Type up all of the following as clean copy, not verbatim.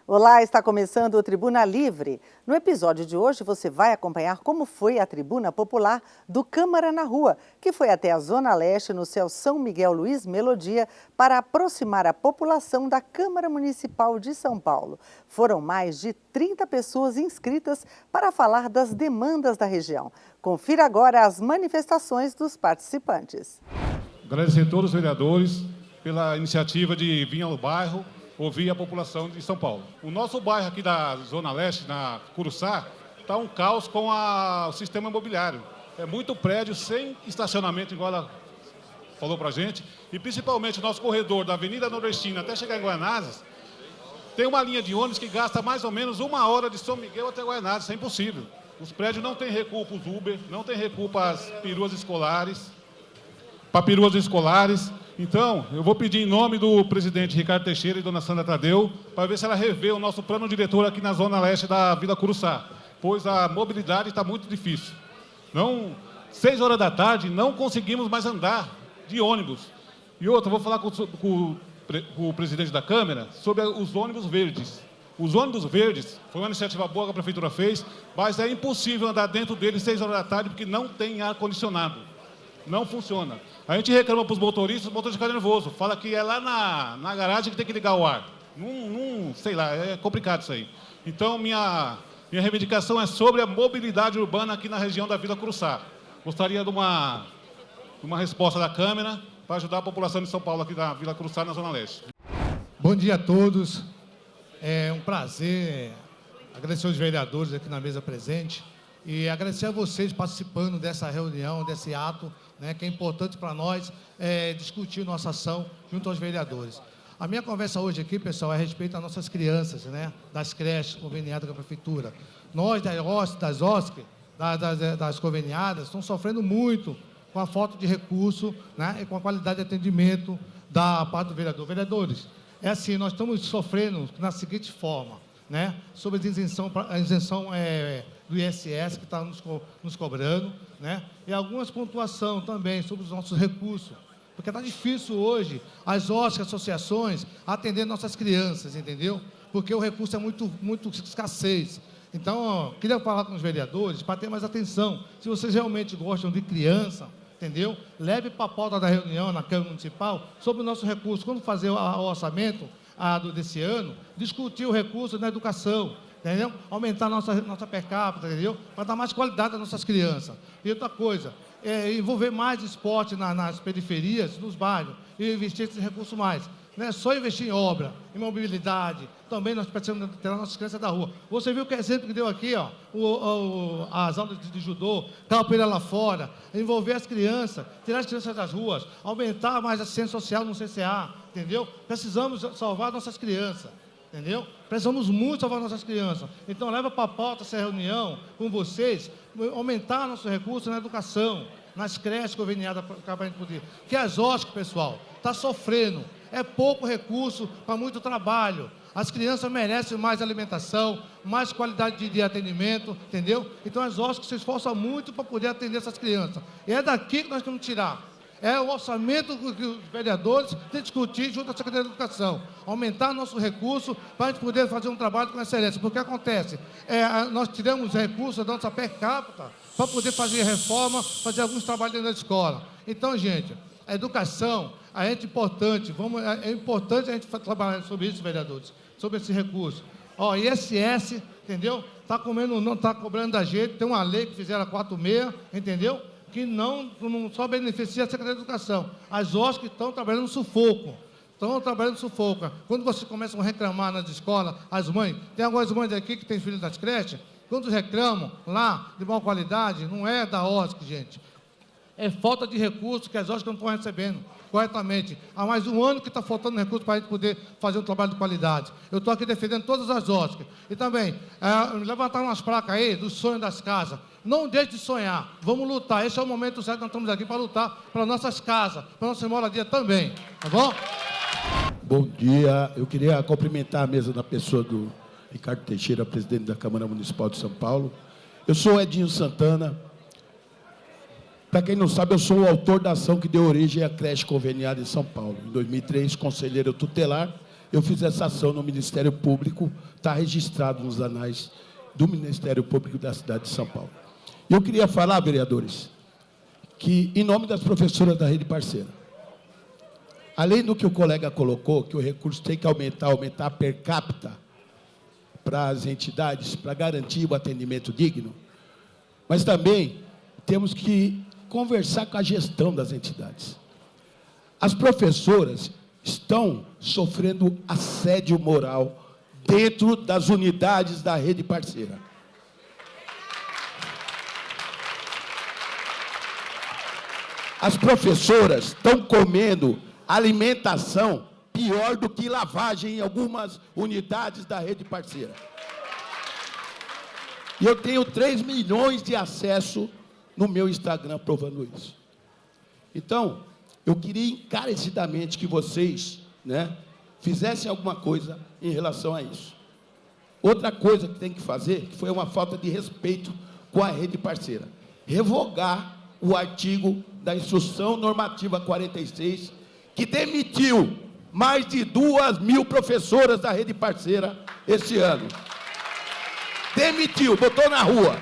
Olá, está começando o Tribuna Livre. No episódio de hoje você vai acompanhar como foi a tribuna popular do Câmara na Rua, que foi até a Zona Leste, no céu São Miguel Luiz Melodia, para aproximar a população da Câmara Municipal de São Paulo. Foram mais de 30 pessoas inscritas para falar das demandas da região. Confira agora as manifestações dos participantes. Agradecer a todos os vereadores pela iniciativa de vir ao bairro ouvir a população de São Paulo. O nosso bairro aqui da Zona Leste, na Curuçá, está um caos com o sistema imobiliário. É muito prédio sem estacionamento, igual ela falou para a gente, e principalmente o nosso corredor da Avenida Nordestina até chegar em Guaianazes, tem uma linha de ônibus que gasta mais ou menos 1 hora de São Miguel até Guaianazes, isso é impossível. Os prédios não têm recuo para os Uber, não têm recuo para as peruas escolares, Então, eu vou pedir em nome do presidente Ricardo Teixeira e dona Sandra Tadeu, para ver se ela revê o nosso plano diretor aqui na Zona Leste da Vila Curuçá, pois a mobilidade está muito difícil. 6 horas da tarde, não conseguimos mais andar de ônibus. E outra, vou falar com o presidente da Câmara sobre os ônibus verdes. Os ônibus verdes, foi uma iniciativa boa que a Prefeitura fez, mas é impossível andar dentro deles 6 horas da tarde, porque não tem ar-condicionado. Não funciona. A gente reclama para os motoristas, o motorista fica nervoso. Fala que é lá na garagem que tem que ligar o ar. Sei lá, é complicado isso aí. Então, minha reivindicação é sobre a mobilidade urbana aqui na região da Vila Curuçá. Gostaria de uma resposta da Câmara para ajudar a população de São Paulo aqui da Vila Curuçá, na Zona Leste. Bom dia a todos. É um prazer agradecer aos vereadores aqui na mesa presente e agradecer a vocês participando dessa reunião, desse ato, né, que é importante para nós discutir nossa ação junto aos vereadores. A minha conversa hoje aqui, pessoal, é a respeito das nossas crianças, né, das creches conveniadas com a Prefeitura. Nós, das OSC, das conveniadas, estamos sofrendo muito com a falta de recurso, né, e com a qualidade de atendimento da parte do vereador. Vereadores, é assim, nós estamos sofrendo na seguinte forma, né, sobre a isenção do ISS que está nos cobrando, né, e algumas pontuações também sobre os nossos recursos, porque está difícil hoje as OSC, associações, atender nossas crianças, entendeu? Porque o recurso é muito escassez. Então, queria falar com os vereadores para ter mais atenção. Se vocês realmente gostam de criança, entendeu? Leve para a pauta da reunião na Câmara Municipal sobre o nosso recurso. Quando fazer o orçamento desse ano, discutir o recurso na educação, entendeu? Aumentar a nossa per capita, entendeu? Para dar mais qualidade às nossas crianças. E outra coisa, envolver mais esporte nas periferias, nos bairros, e investir esse recurso mais. Não é só investir em obra, em mobilidade, também nós precisamos tirar nossas crianças da rua. Você viu que exemplo que deu aqui, ó, as aulas de judô, capoeira lá fora, envolver as crianças, tirar as crianças das ruas, aumentar mais a assistência social no CCA, entendeu? Precisamos salvar nossas crianças, entendeu? Precisamos muito salvar nossas crianças. Então, leva para a pauta essa reunião com vocês, aumentar nosso recurso na educação, nas creches conveniadas para a gente poder. Que as OSC, pessoal, está sofrendo. É pouco recurso para muito trabalho. As crianças merecem mais alimentação, mais qualidade de atendimento, entendeu? Então, as OSC se esforçam muito para poder atender essas crianças. E é daqui que nós temos que tirar. É o orçamento que os vereadores têm que discutir junto à Secretaria de Educação. Aumentar nosso recurso para a gente poder fazer um trabalho com excelência. Porque acontece, nós tiramos recursos da nossa per capita para poder fazer reforma, fazer alguns trabalhos dentro da escola. Então, gente, a educação é importante. É importante a gente trabalhar sobre isso, vereadores, sobre esse recurso. ISS, entendeu? Não está cobrando da gente. Tem uma lei que fizeram a 46, entendeu? Que não só beneficia a Secretaria de Educação. As OSC estão trabalhando no sufoco. Quando vocês começam a reclamar nas escolas, as mães, tem algumas mães aqui que têm filhos das creches, quando reclamam lá de má qualidade, não é da OSC, gente. É falta de recursos que as OSC não estão recebendo corretamente. Há mais um ano que está faltando recursos para a gente poder fazer um trabalho de qualidade. Eu estou aqui defendendo todas as OSC. E também, levantar umas placas aí dos sonhos das casas. Não deixe de sonhar. Vamos lutar. Esse é o momento certo, nós estamos aqui para lutar para nossas casas, para nossa moradia também. Tá bom? Bom dia. Eu queria cumprimentar a mesa da pessoa do Ricardo Teixeira, presidente da Câmara Municipal de São Paulo. Eu sou o Edinho Santana. Para quem não sabe, eu sou o autor da ação que deu origem à creche conveniada em São Paulo. Em 2003, conselheiro tutelar, eu fiz essa ação no Ministério Público, está registrado nos anais do Ministério Público da cidade de São Paulo. E eu queria falar, vereadores, que, em nome das professoras da Rede Parceira, além do que o colega colocou, que o recurso tem que aumentar a per capita para as entidades, para garantir o atendimento digno, mas também temos que conversar com a gestão das entidades. As professoras estão sofrendo assédio moral dentro das unidades da Rede Parceira. As professoras estão comendo alimentação pior do que lavagem em algumas unidades da Rede Parceira. E eu tenho 3 milhões de acesso no meu Instagram provando isso. Então, eu queria encarecidamente que vocês, fizessem alguma coisa em relação a isso. Outra coisa que tem que fazer, que foi uma falta de respeito com a Rede Parceira, revogar o artigo da Instrução Normativa 46, que demitiu mais de 2.000 professoras da Rede Parceira esse ano. Demitiu, botou na rua.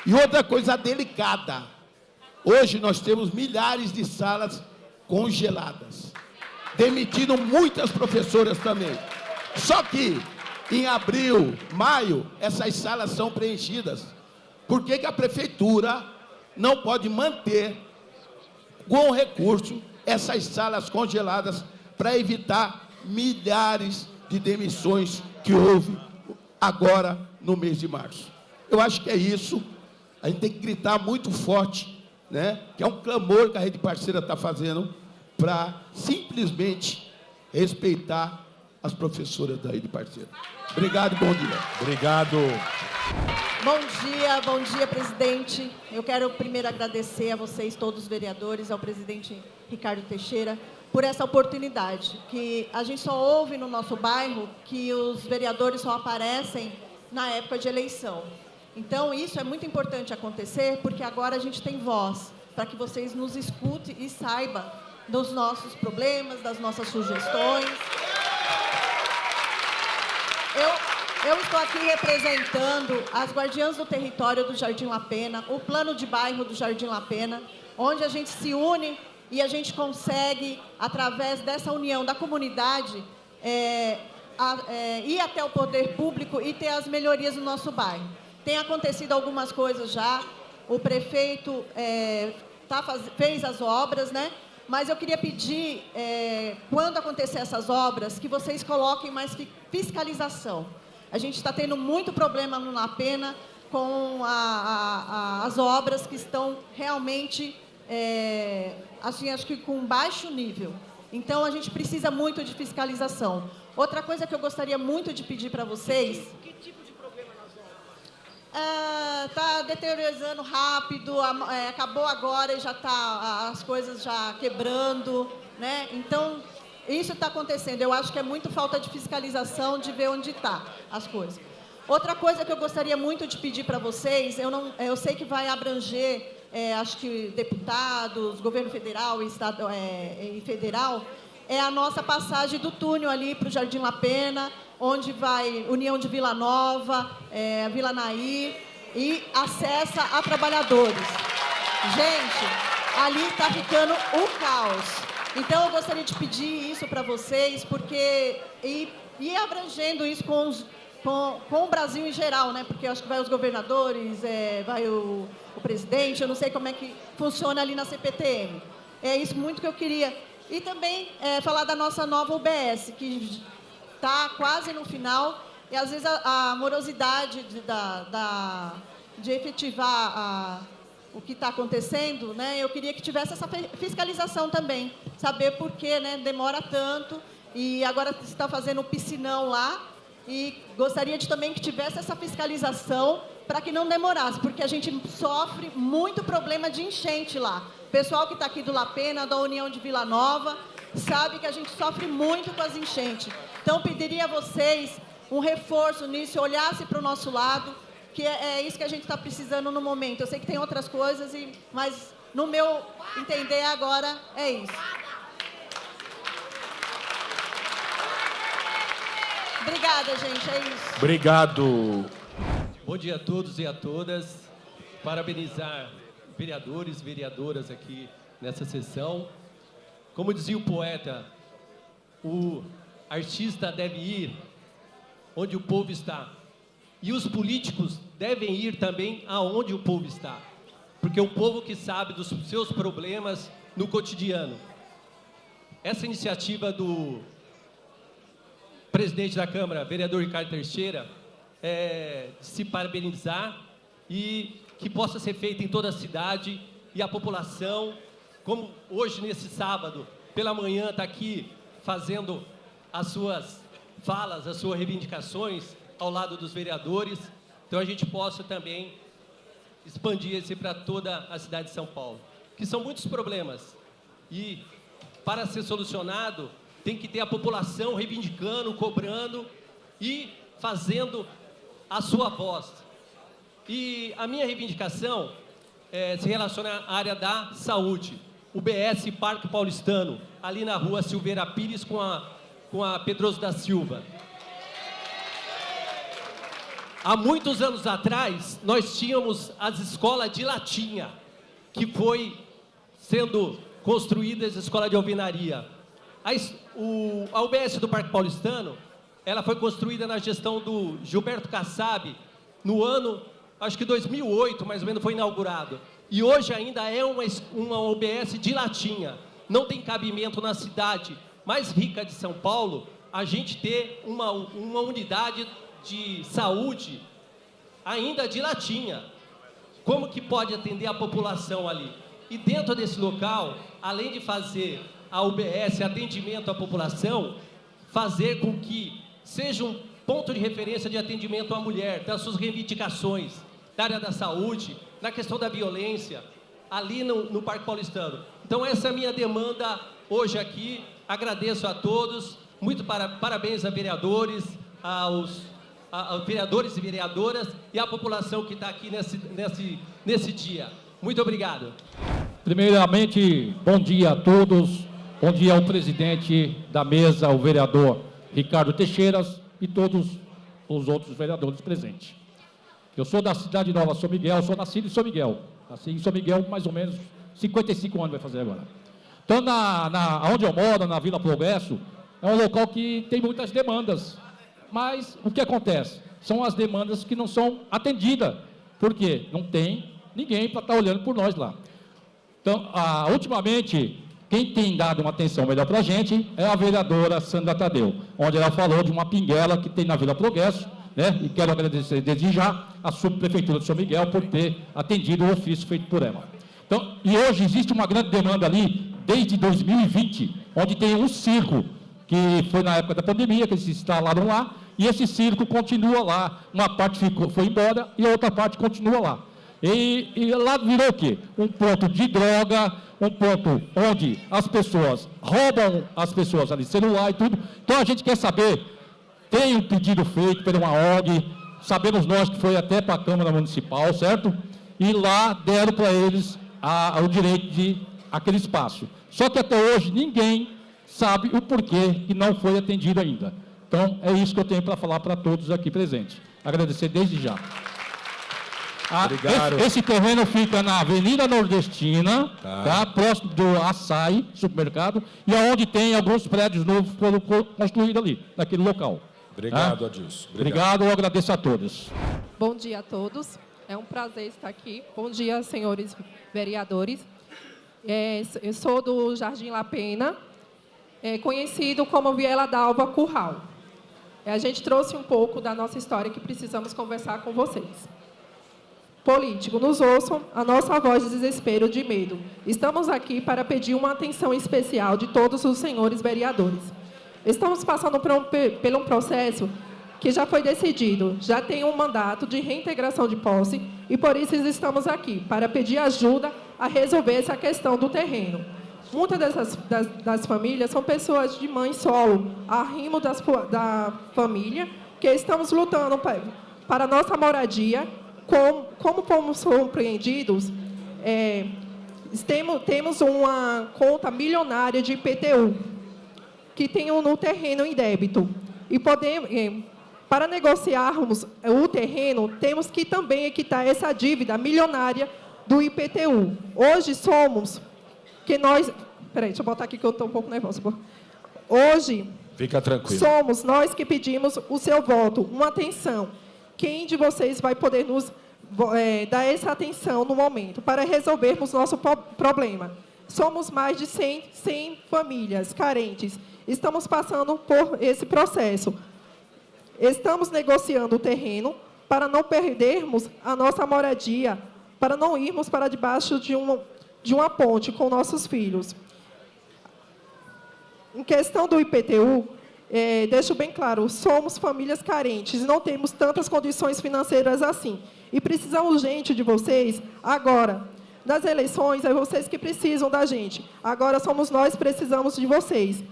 E outra coisa delicada, hoje nós temos milhares de salas congeladas, demitindo muitas professoras também. Só que, em abril, maio, essas salas são preenchidas. Por que a prefeitura não pode manter, com recurso, essas salas congeladas para evitar milhares de demissões que houve agora no mês de março? Eu acho que é isso. A gente tem que gritar muito forte, que é um clamor que a Rede Parceira está fazendo para simplesmente respeitar as professoras da Rede Parceira. Obrigado e bom dia. Obrigado. Bom dia, presidente. Eu quero primeiro agradecer a vocês, todos os vereadores, ao presidente Ricardo Teixeira, por essa oportunidade, que a gente só ouve no nosso bairro que os vereadores só aparecem na época de eleição. Então, isso é muito importante acontecer, porque agora a gente tem voz, para que vocês nos escutem e saibam dos nossos problemas, das nossas sugestões. Eu estou aqui representando as guardiãs do território do Jardim La Pena, o plano de bairro do Jardim La Pena, onde a gente se une e a gente consegue, através dessa união da comunidade, ir até o poder público e ter as melhorias no nosso bairro. Tem acontecido algumas coisas já, o prefeito fez as obras, mas eu queria pedir, quando acontecer essas obras, que vocês coloquem mais fiscalização. A gente está tendo muito problema no La Pena com as obras que estão realmente, assim, acho que com baixo nível. Então, a gente precisa muito de fiscalização. Outra coisa que eu gostaria muito de pedir para vocês... Que tipo de problema nas obras? Está deteriorando rápido, acabou agora e já está as coisas já quebrando, Então... isso está acontecendo. Eu acho que é muito falta de fiscalização, de ver onde está as coisas. Outra coisa que eu gostaria muito de pedir para vocês, eu sei que vai abranger, acho que deputados, governo federal e federal, é a nossa passagem do túnel ali para o Jardim La Pena, onde vai União de Vila Nova, Vila Nair, e acessa a trabalhadores. Gente, ali está ficando o caos. Então, eu gostaria de pedir isso para vocês, porque... E abrangendo isso com o Brasil em geral, Porque eu acho que vai os governadores, vai o presidente, eu não sei como é que funciona ali na CPTM. É isso muito que eu queria. E também falar da nossa nova UBS, que está quase no final, e às vezes a morosidade de efetivar o que está acontecendo, eu queria que tivesse essa fiscalização também, saber por que demora tanto, e agora se está fazendo um piscinão lá, e gostaria também que tivesse essa fiscalização para que não demorasse, porque a gente sofre muito problema de enchente lá. O pessoal que está aqui do La Pena, da União de Vila Nova, sabe que a gente sofre muito com as enchentes. Então, pediria a vocês um reforço nisso, olhasse para o nosso lado, que é isso que a gente está precisando no momento. Eu sei que tem outras coisas, mas no meu entender agora é isso. Obrigada, gente, é isso. Obrigado. Bom dia a todos e a todas. Parabenizar vereadores e vereadoras aqui nessa sessão. Como dizia o poeta, o artista deve ir onde o povo está. E os políticos devem ir também aonde o povo está. Porque é o povo que sabe dos seus problemas no cotidiano. Essa iniciativa do presidente da Câmara, vereador Ricardo Teixeira, é de se parabenizar e que possa ser feita em toda a cidade e a população, como hoje, nesse sábado, pela manhã, está aqui fazendo as suas falas, as suas reivindicações ao lado dos vereadores, então a gente possa também expandir esse para toda a cidade de São Paulo, que são muitos problemas e para ser solucionado tem que ter a população reivindicando, cobrando e fazendo a sua voz. E a minha reivindicação se relaciona à área da saúde. O BS Parque Paulistano, ali na rua Silveira Pires com a Pedroso da Silva. Há muitos anos atrás, nós tínhamos as escolas de latinha, que foi sendo construídas as escolas de alvenaria. A UBS do Parque Paulistano, ela foi construída na gestão do Gilberto Kassab, no ano, acho que 2008, mais ou menos, foi inaugurado. E hoje ainda é uma UBS de latinha. Não tem cabimento na cidade mais rica de São Paulo a gente ter uma unidade de saúde ainda de latinha. Como que pode atender a população ali? E dentro desse local, além de fazer a UBS, atendimento à população, fazer com que seja um ponto de referência de atendimento à mulher, das suas reivindicações, da área da saúde, na questão da violência, ali no Parque Paulistano. Então essa é a minha demanda hoje aqui, agradeço a todos, muito parabéns a vereadores, aos vereadores e vereadoras e à população que está aqui nesse dia. Muito obrigado. Primeiramente, bom dia a todos, bom dia ao presidente da mesa, o vereador Ricardo Teixeira e todos os outros vereadores presentes. Eu sou da cidade de Nova São Miguel, sou nascido em São Miguel. Nasci em São Miguel, mais ou menos 55 anos vai fazer agora. Então, onde eu moro, na Vila Progresso, é um local que tem muitas demandas. Mas o que acontece? São as demandas que não são atendidas. Por quê? Não tem ninguém para estar olhando por nós lá. Então, ultimamente, quem tem dado uma atenção melhor para a gente é a vereadora Sandra Tadeu, onde ela falou de uma pinguela que tem na Vila Progresso, né? E quero agradecer desde já a subprefeitura de São Miguel por ter atendido o ofício feito por ela. Então, e hoje existe uma grande demanda ali, desde 2020, onde tem um circo, que foi na época da pandemia, que eles se instalaram lá, e esse circo continua lá. Uma parte foi embora e a outra parte continua lá. E lá virou o quê? Um ponto de droga, um ponto onde as pessoas roubam as pessoas ali, celular e tudo. Então a gente quer saber, tem um pedido feito por uma ONG, sabemos nós que foi até para a Câmara Municipal, certo? E lá deram para eles o direito de aquele espaço. Só que até hoje ninguém sabe o porquê que não foi atendido ainda. Então é isso que eu tenho para falar para todos aqui presentes. Agradecer desde já. Esse terreno fica na Avenida Nordestina, tá, próximo do Açaí, supermercado, e onde tem alguns prédios novos que foram construídos ali, naquele local. Obrigado, Adilson. Obrigado, eu agradeço a todos. Bom dia a todos, é um prazer estar aqui. Bom dia, senhores vereadores. Eu sou do Jardim La Pena, conhecido como Viela d'Alva Curral. A gente trouxe um pouco da nossa história que precisamos conversar com vocês. Político, nos ouçam a nossa voz de desespero, de medo. Estamos aqui para pedir uma atenção especial de todos os senhores vereadores. Estamos passando por um processo que já foi decidido, já tem um mandato de reintegração de posse e por isso estamos aqui, para pedir ajuda a resolver essa questão do terreno. Muitas das famílias são pessoas de mãe solo, arrimo da família, que estamos lutando para a nossa moradia. Como fomos compreendidos, temos uma conta milionária de IPTU, que tem no terreno em débito. E para negociarmos o terreno, temos que também quitar essa dívida milionária do IPTU. Hoje Peraí, deixa eu botar aqui que eu estou um pouco nervosa. Hoje, Fica tranquilo. somos nós que pedimos o seu voto. Uma atenção. Quem de vocês vai poder nos dar essa atenção no momento para resolvermos nosso problema? Somos mais de 100 famílias carentes. Estamos passando por esse processo. Estamos negociando o terreno para não perdermos a nossa moradia, para não irmos para debaixo de uma ponte com nossos filhos. Em questão do IPTU, deixo bem claro, somos famílias carentes e não temos tantas condições financeiras assim. E precisamos urgente de vocês agora. Nas eleições, é vocês que precisam da gente. Agora somos nós que precisamos de vocês.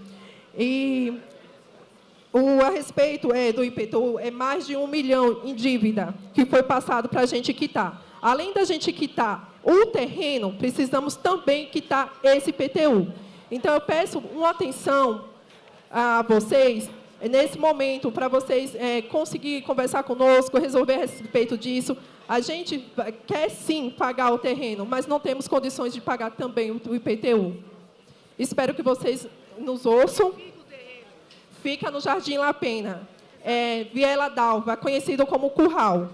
E a respeito do IPTU, é mais de 1 milhão em dívida que foi passado para a gente quitar. Além da gente quitar o terreno, precisamos também quitar esse IPTU. Então, eu peço uma atenção a vocês, nesse momento, para vocês conseguirem conversar conosco, resolver a respeito disso. A gente quer, sim, pagar o terreno, mas não temos condições de pagar também o IPTU. Espero que vocês nos ouçam. Fica no Jardim La Pena, Viela d'Alva, conhecido como Curral.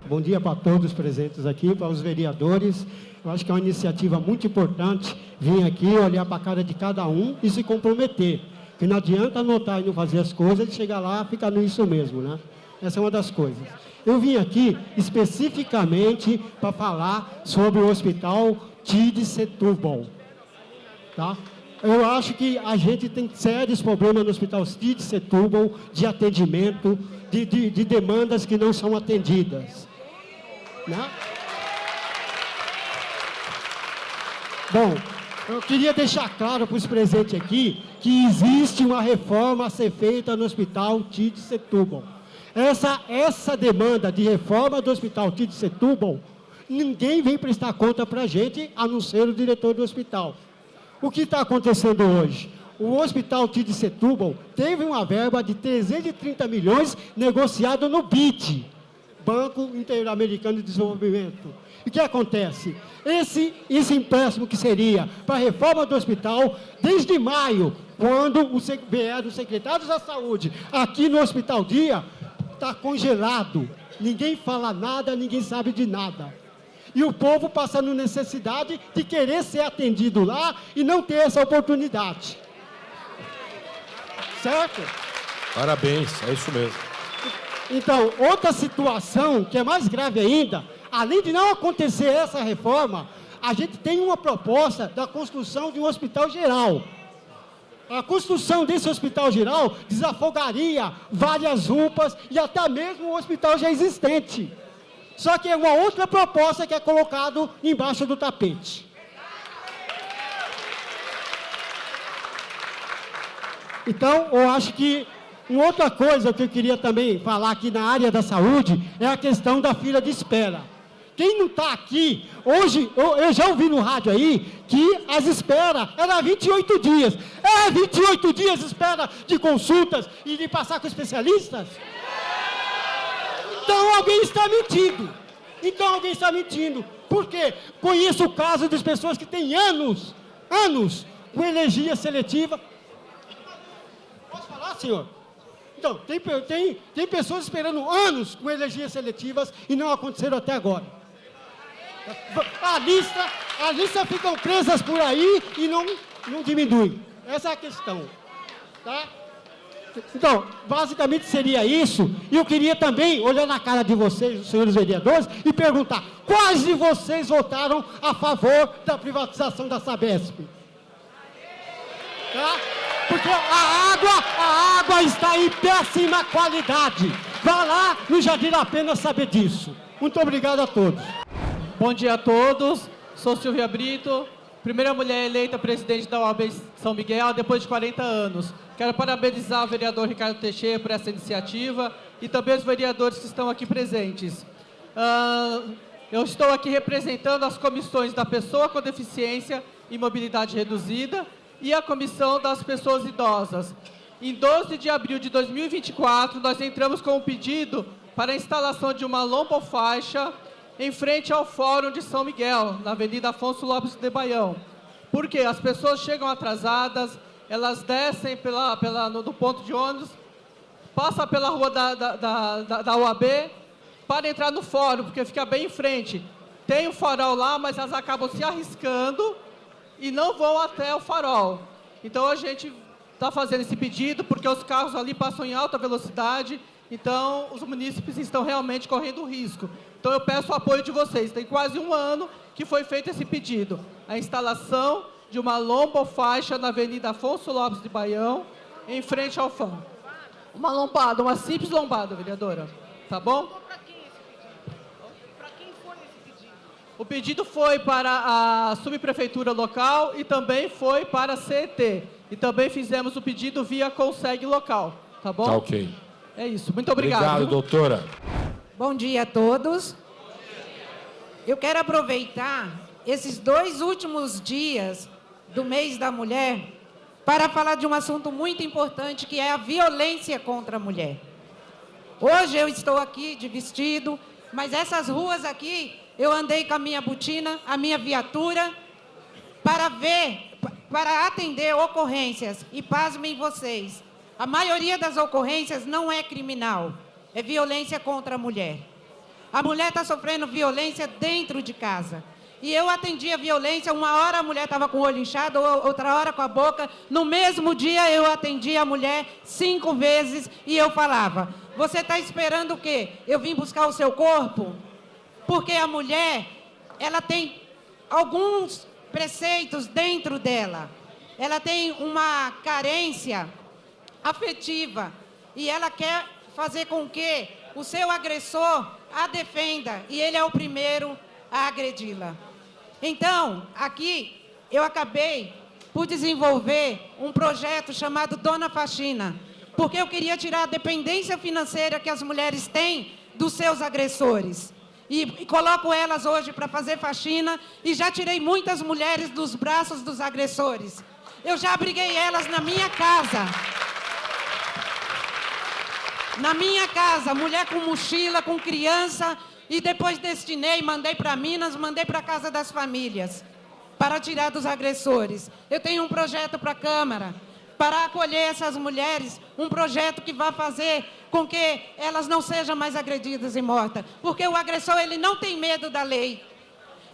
Bom dia para todos presentes aqui, para os vereadores. Eu acho que é uma iniciativa muito importante vir aqui, olhar para a cara de cada um e se comprometer. Porque não adianta anotar e não fazer as coisas e chegar lá e ficar nisso mesmo, né? Essa é uma das coisas. Eu vim aqui especificamente para falar sobre o Hospital TID Setúbal, tá? Eu acho que a gente tem sérios problemas no Hospital TID Setúbal de atendimento, de demandas que não são atendidas, né? Bom, eu queria deixar claro para os presentes aqui que existe uma reforma a ser feita no Hospital TID Setúbal. Essa demanda de reforma do Hospital TID Setúbal, ninguém vem prestar conta para a gente, a não ser o diretor do hospital. O que está acontecendo hoje? O Hospital TID Setúbal teve uma verba de 330 milhões negociado no BID, Banco Interamericano de Desenvolvimento. E o que acontece? Esse empréstimo que seria para a reforma do hospital, desde maio, quando vieram os secretários da saúde aqui no Hospital Dia, está congelado. Ninguém fala nada, ninguém sabe de nada. E o povo passando necessidade de querer ser atendido lá e não ter essa oportunidade. Certo? Parabéns, é isso mesmo. Então, outra situação que é mais grave ainda, além de não acontecer essa reforma, a gente tem uma proposta da construção de um hospital geral. A construção desse hospital geral desafogaria várias UPAs e até mesmo o hospital já existente. Só que é uma outra proposta que é colocado embaixo do tapete. Então, eu acho que uma outra coisa que eu queria também falar aqui na área da saúde é a questão da fila de espera. Quem não está aqui, hoje, eu já ouvi no rádio aí, que as esperas eram 28 dias. 28 dias de espera de consultas e de passar com especialistas? Então alguém está mentindo. Por quê? Conheço o caso das pessoas que têm anos com energia seletiva. Posso falar, senhor? Então, tem pessoas esperando anos com energias seletivas e não aconteceram até agora. A lista ficam presas por aí e não diminui. Essa é a questão. Tá? Então, basicamente seria isso. E eu queria também olhar na cara de vocês, os senhores vereadores, e perguntar: quais de vocês votaram a favor da privatização da Sabesp? Tá? Porque a água está em péssima qualidade. Vá lá no Jardim La Pena saber disso. Muito obrigado a todos. Bom dia a todos. Sou Silvia Brito, primeira mulher eleita presidente da OAB São Miguel depois de 40 anos. Quero parabenizar o vereador Ricardo Teixeira por essa iniciativa e também os vereadores que estão aqui presentes. Eu estou aqui representando as comissões da pessoa com deficiência e mobilidade reduzida e a comissão das pessoas idosas. Em 12 de abril de 2024, nós entramos com um pedido para a instalação de uma lombo-faixa em frente ao Fórum de São Miguel, na Avenida Afonso Lopes de Baião. Por quê? As pessoas chegam atrasadas, elas descem no ponto de ônibus, passam pela rua da UAB para entrar no fórum, porque fica bem em frente. Tem o farol lá, mas elas acabam se arriscando e não vão até o farol. Então, a gente está fazendo esse pedido, porque os carros ali passam em alta velocidade, então os munícipes estão realmente correndo risco. Então, eu peço o apoio de vocês. Tem quase um ano que foi feito esse pedido. A instalação de uma lombo-faixa na Avenida Afonso Lopes de Baião, em frente ao FAM. Uma lombada, uma simples lombada, vereadora. Tá bom? Para quem foi esse pedido? O pedido foi para a subprefeitura local e também foi para a CET. E também fizemos o pedido via Conseg local. Tá bom? Tá ok. É isso. Muito obrigado. Obrigado, doutora. Bom dia a todos. Eu quero aproveitar esses 2 últimos dias do mês da mulher para falar de um assunto muito importante, que é a violência contra a mulher. Hoje eu estou aqui de vestido, mas essas ruas aqui, eu andei com a minha botina, a minha viatura, para atender ocorrências. E pasmem vocês, a maioria das ocorrências não é criminal, é violência contra a mulher. A mulher está sofrendo violência dentro de casa. E eu atendi a violência, uma hora a mulher estava com o olho inchado, outra hora com a boca. No mesmo dia eu atendi a mulher 5 vezes e eu falava: você está esperando o quê? Eu vim buscar o seu corpo? Porque a mulher, ela tem alguns preceitos dentro dela. Ela tem uma carência afetiva e ela quer fazer com que o seu agressor a defenda e ele é o primeiro a agredi-la. Então, aqui, eu acabei por desenvolver um projeto chamado Dona Faxina, porque eu queria tirar a dependência financeira que as mulheres têm dos seus agressores. E coloco elas hoje para fazer faxina e já tirei muitas mulheres dos braços dos agressores. Eu já abriguei elas na minha casa. Na minha casa, mulher com mochila, com criança, e depois destinei, mandei para Minas, mandei para a Casa das Famílias, para tirar dos agressores. Eu tenho um projeto para a Câmara, para acolher essas mulheres, um projeto que vai fazer com que elas não sejam mais agredidas e mortas. Porque o agressor, ele não tem medo da lei,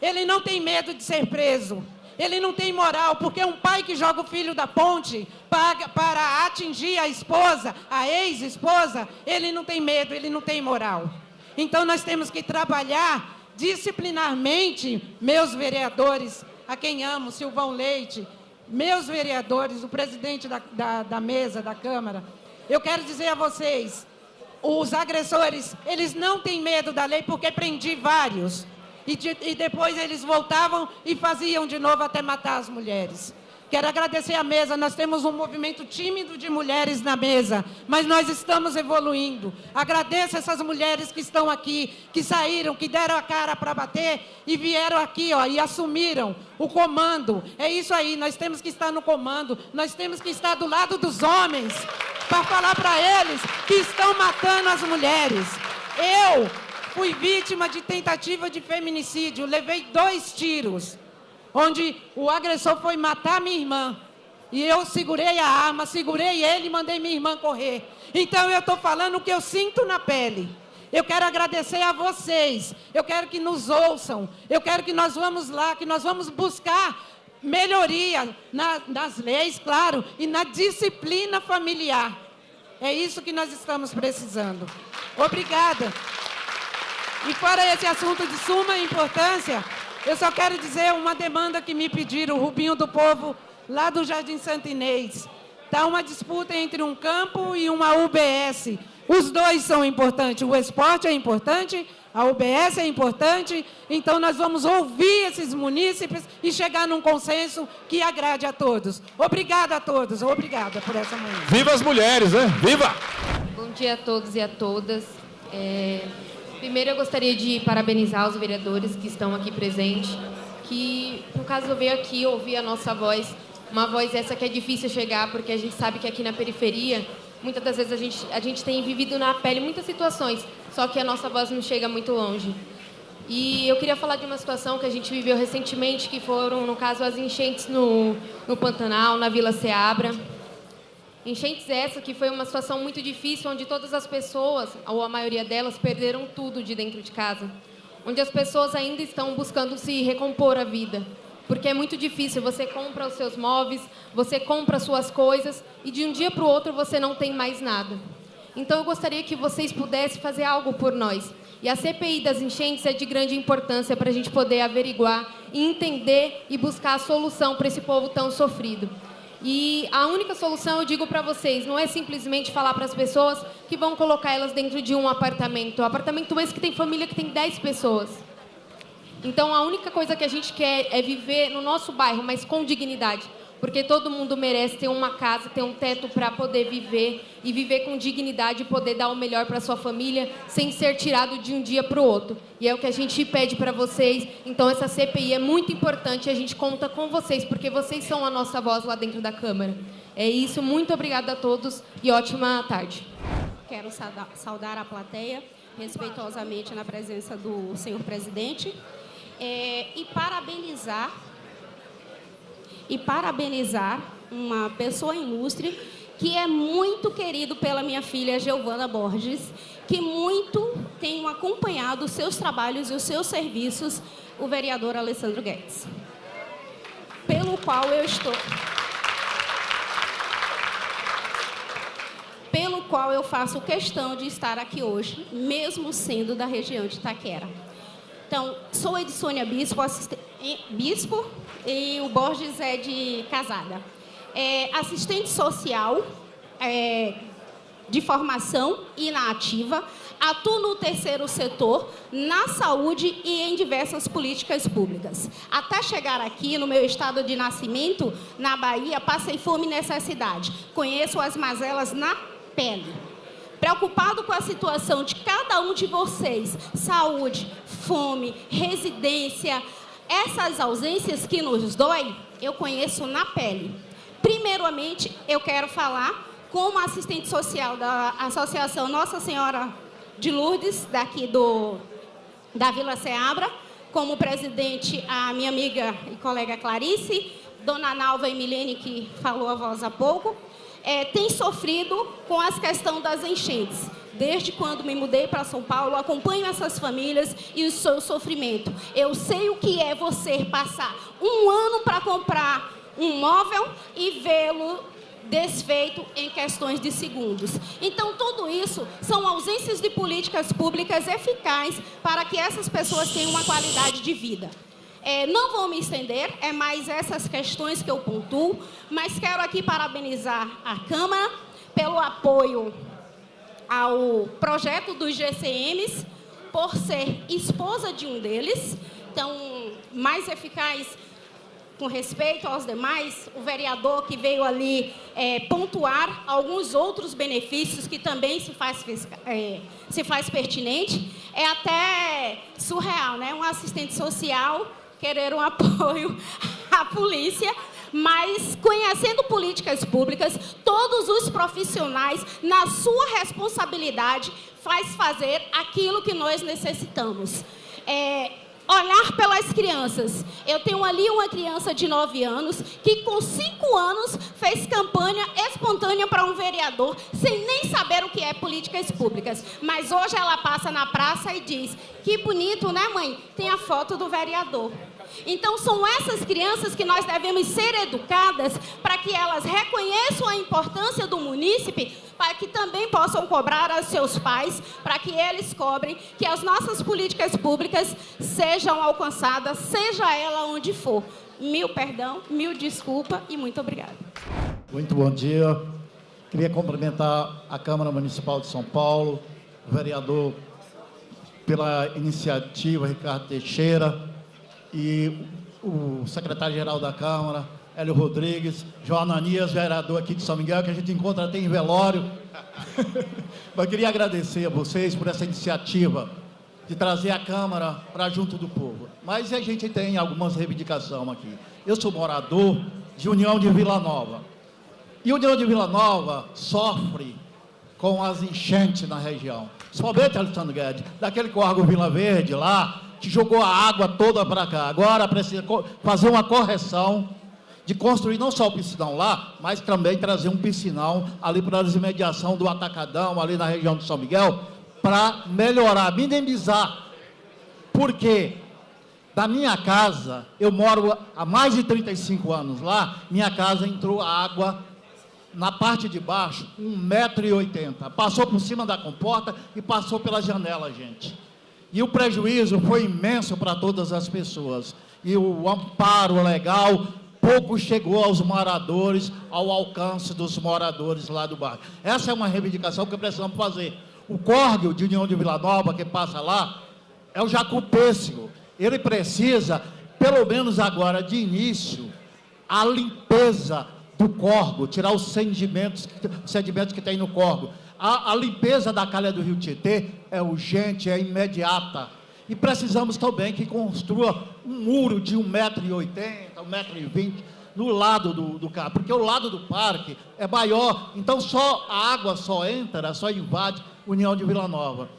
ele não tem medo de ser preso, ele não tem moral, porque um pai que joga o filho da ponte para atingir a esposa, a ex-esposa, ele não tem medo, ele não tem moral. Então, nós temos que trabalhar disciplinarmente, meus vereadores, a quem amo, Silvão Leite, meus vereadores, o presidente da mesa, da Câmara. Eu quero dizer a vocês, os agressores, eles não têm medo da lei, porque prendi vários. E depois eles voltavam e faziam de novo até matar as mulheres. Quero agradecer a mesa, nós temos um movimento tímido de mulheres na mesa, mas nós estamos evoluindo. Agradeço essas mulheres que estão aqui, que saíram, que deram a cara para bater e vieram aqui, ó, e assumiram o comando. É isso aí, nós temos que estar no comando, nós temos que estar do lado dos homens, para falar para eles que estão matando as mulheres. Eu fui vítima de tentativa de feminicídio, levei 2 tiros. Onde o agressor foi matar minha irmã. E eu segurei a arma, segurei ele e mandei minha irmã correr. Então eu estou falando o que eu sinto na pele. Eu quero agradecer a vocês. Eu quero que nos ouçam. Eu quero que nós vamos lá, que nós vamos buscar melhoria nas leis, claro, e na disciplina familiar. É isso que nós estamos precisando. Obrigada. E fora esse assunto de suma importância, eu só quero dizer uma demanda que me pediram, o Rubinho do Povo, lá do Jardim Santo Inês. Está uma disputa entre um campo e uma UBS. Os dois são importantes, o esporte é importante, a UBS é importante, então nós vamos ouvir esses munícipes e chegar num consenso que agrade a todos. Obrigada a todos, obrigada por essa manhã. Viva as mulheres, né? Viva! Bom dia a todos e a todas. Primeiro eu gostaria de parabenizar os vereadores que estão aqui presentes, que, no caso, eu venho aqui ouvir a nossa voz Uma voz essa que é difícil chegar, porque a gente sabe que aqui na periferia, muitas das vezes a gente tem vivido na pele muitas situações, só que a nossa voz não chega muito longe. E eu queria falar de uma situação que a gente viveu recentemente, que foram, no caso, as enchentes no Pantanal, na Vila Seabra. Enchentes essa que foi uma situação muito difícil, onde todas as pessoas, ou a maioria delas, perderam tudo de dentro de casa. Onde as pessoas ainda estão buscando se recompor a vida. Porque é muito difícil, você compra os seus móveis, você compra as suas coisas, e de um dia para o outro você não tem mais nada. Então eu gostaria que vocês pudessem fazer algo por nós. E a CPI das enchentes é de grande importância para a gente poder averiguar, entender e buscar a solução para esse povo tão sofrido. E a única solução, eu digo para vocês, não é simplesmente falar para as pessoas que vão colocar elas dentro de um apartamento. Apartamento esse que tem família que tem 10 pessoas. Então, a única coisa que a gente quer é viver no nosso bairro, mas com dignidade. Porque todo mundo merece ter uma casa, ter um teto para poder viver e viver com dignidade e poder dar o melhor para sua família sem ser tirado de um dia para o outro. E é o que a gente pede para vocês. Então, essa CPI é muito importante e a gente conta com vocês, porque vocês são a nossa voz lá dentro da Câmara. É isso, muito obrigada a todos e ótima tarde. Quero saudar a plateia, respeitosamente na presença do senhor presidente, e parabenizar uma pessoa ilustre que é muito querido pela minha filha Giovana Borges, que muito tenho acompanhado os seus trabalhos e os seus serviços, o vereador Alessandro Guedes, pelo qual eu faço questão de estar aqui hoje, mesmo sendo da região de Itaquera. Então, sou Edisônia Bispo, e o Borges é de Casada. Assistente social de formação e na ativa, atuo no terceiro setor, na saúde e em diversas políticas públicas. Até chegar aqui, no meu estado de nascimento, na Bahia, passei fome e necessidade. Conheço as mazelas na pele. Preocupado com a situação de cada um de vocês, saúde, fome, residência, essas ausências que nos dói, eu conheço na pele. Primeiramente, eu quero falar como assistente social da Associação Nossa Senhora de Lourdes, daqui da Vila Seabra, como presidente a minha amiga e colega Clarice, dona Nalva e Milene, que falou a voz há pouco, tem sofrido com as questões das enchentes. Desde quando me mudei para São Paulo, acompanho essas famílias e o seu sofrimento. Eu sei o que é você passar um ano para comprar um móvel e vê-lo desfeito em questões de segundos. Então, tudo isso são ausências de políticas públicas eficazes para que essas pessoas tenham uma qualidade de vida. Não vou me estender, é mais essas questões que eu pontuo, mas quero aqui parabenizar a Câmara pelo apoio ao projeto dos GCMs, por ser esposa de um deles. Então, mais eficaz com respeito aos demais, o vereador que veio ali pontuar alguns outros benefícios que também se faz pertinente. É até surreal, né? Um assistente social querer um apoio à polícia, mas conhecendo políticas públicas, todos os profissionais, na sua responsabilidade, faz fazer aquilo que nós necessitamos. Olhar pelas crianças. Eu tenho ali uma criança de 9 anos que com 5 anos fez campanha espontânea para um vereador, sem nem saber o que é políticas públicas. Mas hoje ela passa na praça e diz: que bonito, né, mãe? Tem a foto do vereador. Então, são essas crianças que nós devemos ser educadas para que elas reconheçam a importância do munícipe, para que também possam cobrar aos seus pais, para que eles cobrem que as nossas políticas públicas sejam alcançadas, seja ela onde for. Mil perdão, mil desculpa e muito obrigada. Muito bom dia. Queria cumprimentar a Câmara Municipal de São Paulo, o vereador pela iniciativa, Ricardo Teixeira, e o secretário-geral da Câmara, Hélio Rodrigues, João Ananias, vereador aqui de São Miguel, que a gente encontra até em velório. Mas queria agradecer a vocês por essa iniciativa de trazer a Câmara para junto do povo. Mas a gente tem algumas reivindicações aqui. Eu sou morador de União de Vila Nova. E União de Vila Nova sofre com as enchentes na região. Principalmente, Alessandro Guedes, daquele córrego Vila Verde lá, que jogou a água toda para cá. Agora precisa fazer uma correção de construir não só o piscinão lá, mas também trazer um piscinão ali para a imediação do Atacadão, ali na região de São Miguel, para melhorar, minimizar. Porque da minha casa, eu moro há mais de 35 anos lá, minha casa entrou água na parte de baixo, 1,80 m. Passou por cima da comporta e passou pela janela, gente. E o prejuízo foi imenso para todas as pessoas. E o amparo legal pouco chegou aos moradores, ao alcance dos moradores lá do bairro. Essa é uma reivindicação que precisamos fazer. O córrego de União de Vila Nova, que passa lá, é o Jacupêssego. Ele precisa, pelo menos agora, de início, a limpeza do córrego, tirar os sedimentos que tem no córrego. A limpeza da calha do Rio Tietê é urgente, é imediata. E precisamos também que construa um muro de 1,80 m, 1,20 m, no lado do carro, porque o lado do parque é maior, então a água só entra, só invade União de Vila Nova.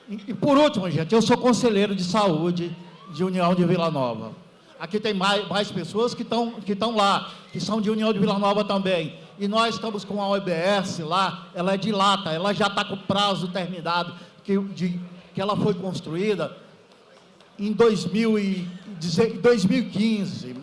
E por último, gente, eu sou conselheiro de saúde de União de Vila Nova. Aqui tem mais pessoas que estão lá, que são de União de Vila Nova também. E nós estamos com a OBS lá, ela é de lata, ela já está com o prazo terminado, que ela foi construída em 2015,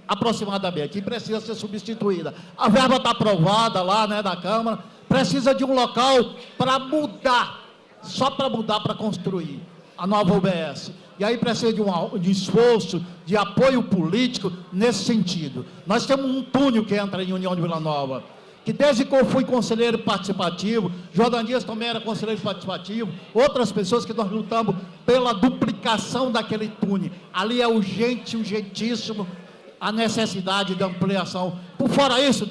aproximadamente, e precisa ser substituída. A verba está aprovada lá, né, da Câmara, precisa de um local para mudar, só para mudar, para construir a nova UBS. E aí precisa de esforço, de apoio político nesse sentido. Nós temos um túnel que entra em União de Vila Nova, que desde que eu fui conselheiro participativo, Jordan Dias também era conselheiro participativo, outras pessoas que nós lutamos pela duplicação daquele túnel. Ali é urgente, urgentíssimo, a necessidade de ampliação. Por fora isso,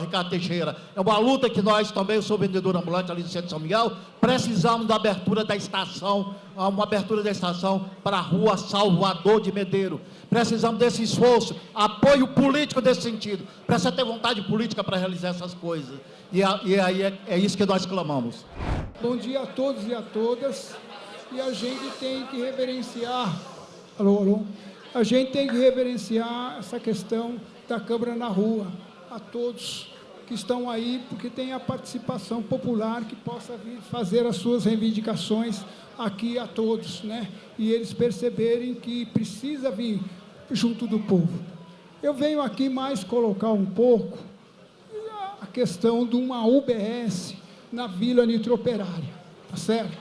Ricardo Teixeira, é uma luta que nós também, eu sou vendedor ambulante ali no centro de São Miguel, precisamos da abertura da estação, uma abertura da estação para a rua Salvador de Medeiro. Precisamos desse esforço, apoio político nesse sentido. Precisa ter vontade política para realizar essas coisas. E aí é isso que nós clamamos. Bom dia a todos e a todas. E a gente tem que reverenciar... Alô? A gente tem que reverenciar essa questão da Câmara na Rua, a todos que estão aí, porque tem a participação popular que possa vir fazer as suas reivindicações aqui a todos, né? E eles perceberem que precisa vir junto do povo. Eu venho aqui mais colocar um pouco a questão de uma UBS na Vila Nitroperária, tá certo?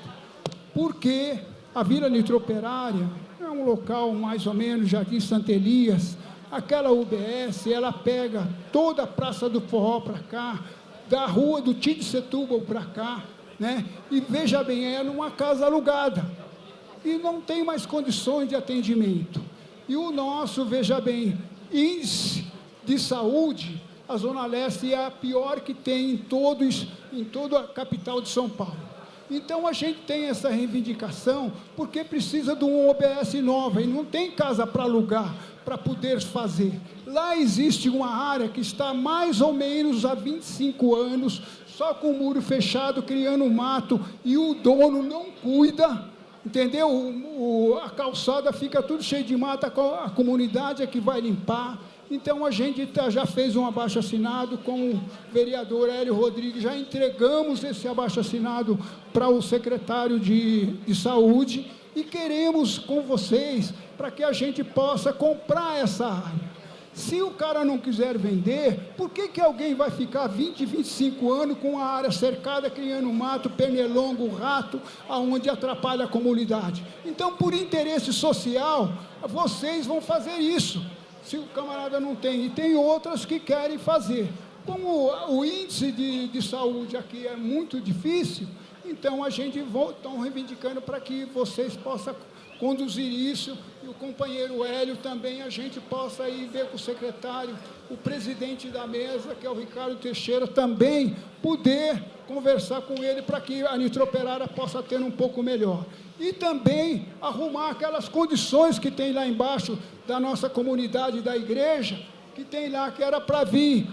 Porque a Vila Nitroperária é um local mais ou menos Jardim Santa Elias. Aquela UBS, ela pega toda a Praça do Forró para cá, da rua do Tio de Setúbal para cá, né? E veja bem, é numa casa alugada e não tem mais condições de atendimento. E o nosso, veja bem, índice de saúde, a Zona Leste é a pior que tem em toda a capital de São Paulo. Então, a gente tem essa reivindicação porque precisa de uma OBS nova e não tem casa para alugar, para poder fazer. Lá existe uma área que está mais ou menos há 25 anos, só com o muro fechado, criando mato, e o dono não cuida, entendeu? A calçada fica tudo cheio de mato, a comunidade é que vai limpar. Então, a gente já fez um abaixo-assinado com o vereador Hélio Rodrigues, já entregamos esse abaixo-assinado para o secretário de Saúde e queremos com vocês para que a gente possa comprar essa área. Se o cara não quiser vender, por que alguém vai ficar 20, 25 anos com a área cercada, criando mato, pernilongo, rato, aonde atrapalha a comunidade? Então, por interesse social, vocês vão fazer isso. Se o camarada não tem, e tem outras que querem fazer. Como o índice de saúde aqui é muito difícil, então a gente está reivindicando para que vocês possam conduzir isso, e o companheiro Hélio também, a gente possa ir ver com o secretário, o presidente da mesa, que é o Ricardo Teixeira, também poder conversar com ele para que a Nitroperária possa ter um pouco melhor. E também arrumar aquelas condições que tem lá embaixo da nossa comunidade da igreja, que tem lá, que era para vir,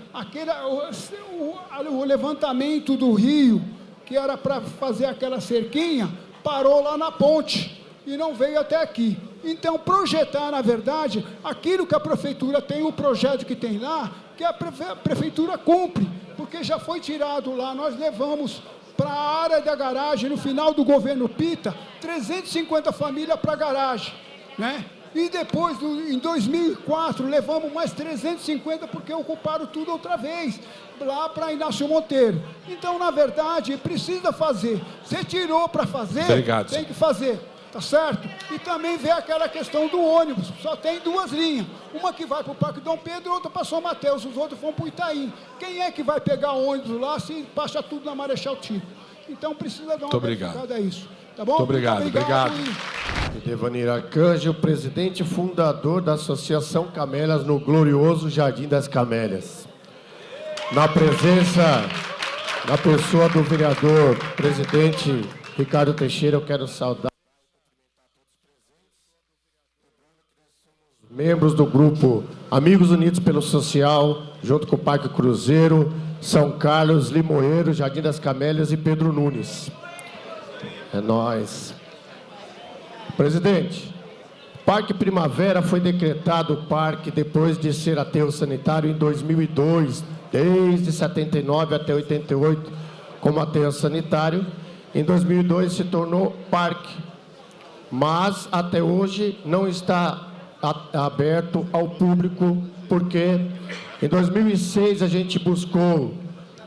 o levantamento do rio, que era para fazer aquela cerquinha, parou lá na ponte e não veio até aqui. Então, projetar, na verdade, aquilo que a prefeitura tem, o projeto que tem lá, que a prefeitura cumpre, porque já foi tirado lá, nós levamos para a área da garagem, no final do governo Pita, 350 famílias para a garagem, né? E depois, em 2004, levamos mais 350 porque ocuparam tudo outra vez, lá para Inácio Monteiro. Então, na verdade, precisa fazer. Você tirou para fazer, Obrigado. Tem que fazer, tá certo? E também vê aquela questão do ônibus, só tem 2 linhas. Uma que vai para o Parque Dom Pedro e outra para São Mateus, os outros vão para o Itaim. Quem é que vai pegar ônibus lá se passa tudo na Marechal Tito? Então, precisa dar uma verificada a isso. Tá bom? Muito obrigado. Obrigado. Devanir Arcanjo, presidente e fundador da Associação Camélias no glorioso Jardim das Camélias. Na presença, na pessoa do vereador, presidente Ricardo Teixeira, eu quero saudar os membros do grupo Amigos Unidos pelo Social, junto com o Parque Cruzeiro, São Carlos, Limoeiro, Jardim das Camélias e Pedro Nunes. É nóis. Presidente, Parque Primavera foi decretado parque depois de ser aterro sanitário em 2002, desde 79 até 88 como aterro sanitário. Em 2002 se tornou parque, mas até hoje não está aberto ao público, porque em 2006 a gente buscou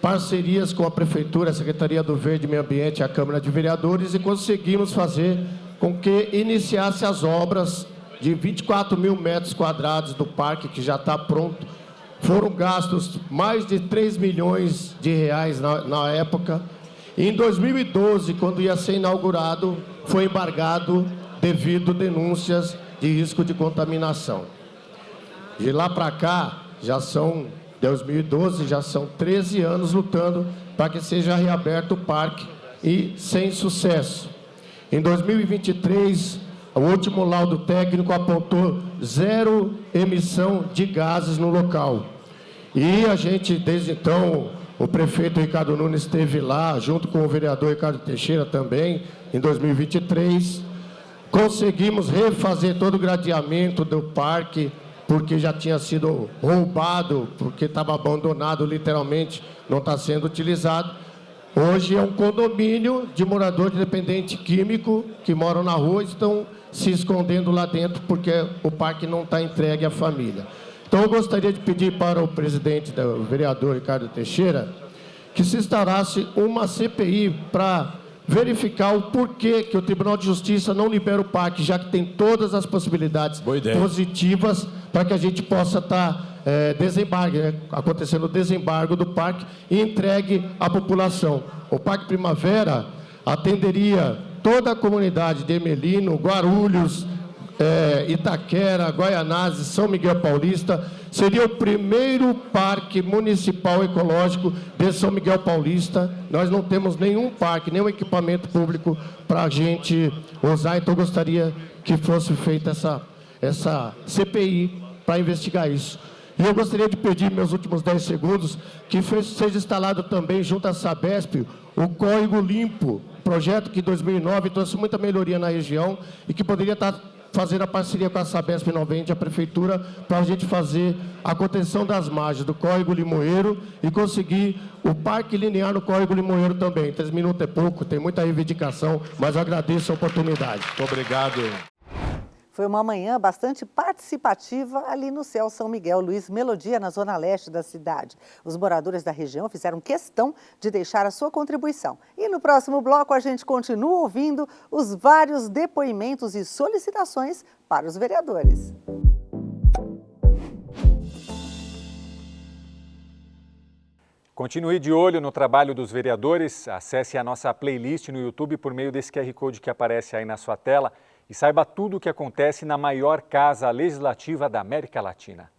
parcerias com a Prefeitura, a Secretaria do Verde e Meio Ambiente e a Câmara de Vereadores e conseguimos fazer com que iniciasse as obras de 24 mil metros quadrados do parque, que já está pronto. Foram gastos mais de 3 milhões de reais na época. E em 2012, quando ia ser inaugurado, foi embargado devido a denúncias de risco de contaminação. De lá para cá, já são 2012, já são 13 anos lutando para que seja reaberto o parque e sem sucesso. Em 2023, o último laudo técnico apontou 0 emissão de gases no local. E a gente, desde então, o prefeito Ricardo Nunes esteve lá, junto com o vereador Ricardo Teixeira também, em 2023. Conseguimos refazer todo o gradeamento do parque, porque já tinha sido roubado, porque estava abandonado literalmente, não está sendo utilizado. Hoje é um condomínio de moradores de dependente químico que moram na rua e estão se escondendo lá dentro porque o parque não está entregue à família. Então eu gostaria de pedir para o presidente, o vereador Ricardo Teixeira, que se instaurasse uma CPI para verificar o porquê que o Tribunal de Justiça não libera o parque, já que tem todas as possibilidades positivas para que a gente possa estar acontecendo o desembargo do parque e entregue à população. O Parque Primavera atenderia toda a comunidade de Emelino, Guarulhos, Itaquera, Guaianazes, São Miguel Paulista. Seria o primeiro parque municipal ecológico de São Miguel Paulista. Nós não temos nenhum parque, nenhum equipamento público para a gente usar, então gostaria que fosse feita essa CPI para investigar isso. E eu gostaria de pedir, meus últimos 10 segundos, que seja instalado também, junto à Sabesp, o Córrego Limpo, projeto que em 2009 trouxe muita melhoria na região e que poderia estar fazendo a parceria com a Sabesp novamente, a Prefeitura, para a gente fazer a contenção das margens do Córrego Limoeiro e conseguir o parque linear no Córrego Limoeiro também. 3 minutos é pouco, tem muita reivindicação, mas eu agradeço a oportunidade. Muito obrigado. Foi uma manhã bastante participativa ali no Céu São Miguel Luiz Melodia, na zona leste da cidade. Os moradores da região fizeram questão de deixar a sua contribuição. E no próximo bloco a gente continua ouvindo os vários depoimentos e solicitações para os vereadores. Continue de olho no trabalho dos vereadores. Acesse a nossa playlist no YouTube por meio desse QR Code que aparece aí na sua tela. E saiba tudo o que acontece na maior casa legislativa da América Latina.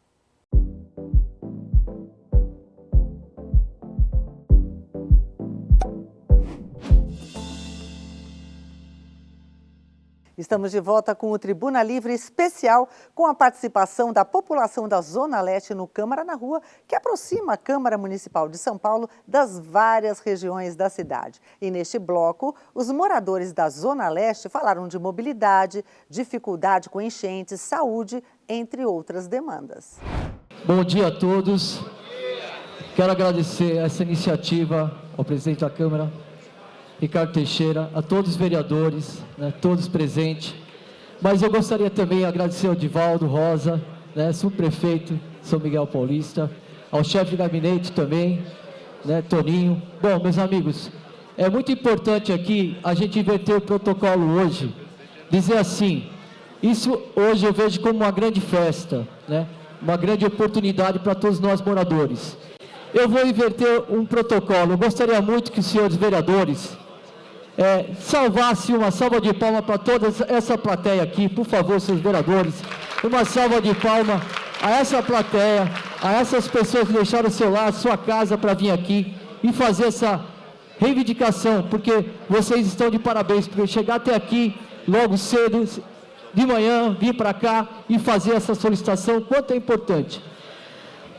Estamos de volta com o Tribuna Livre especial, com a participação da população da Zona Leste no Câmara na Rua, que aproxima a Câmara Municipal de São Paulo das várias regiões da cidade. E neste bloco, os moradores da Zona Leste falaram de mobilidade, dificuldade com enchentes, saúde, entre outras demandas. Bom dia a todos. Quero agradecer essa iniciativa ao presidente da Câmara, Ricardo Teixeira, a todos os vereadores, todos presentes. Mas eu gostaria também de agradecer ao Divaldo Rosa, subprefeito de São Miguel Paulista, ao chefe de gabinete também, Toninho. Bom, meus amigos, é muito importante aqui a gente inverter o protocolo hoje, dizer assim, isso hoje eu vejo como uma grande festa, uma grande oportunidade para todos nós moradores. Eu vou inverter um protocolo. Eu gostaria muito que os senhores vereadores salvassem uma salva de palmas para toda essa plateia aqui, por favor, senhores vereadores. Uma salva de palmas a essa plateia, a essas pessoas que deixaram o seu lar, sua casa para vir aqui e fazer essa reivindicação, porque vocês estão de parabéns, porque chegar até aqui logo cedo, de manhã, vir para cá e fazer essa solicitação, quanto é importante.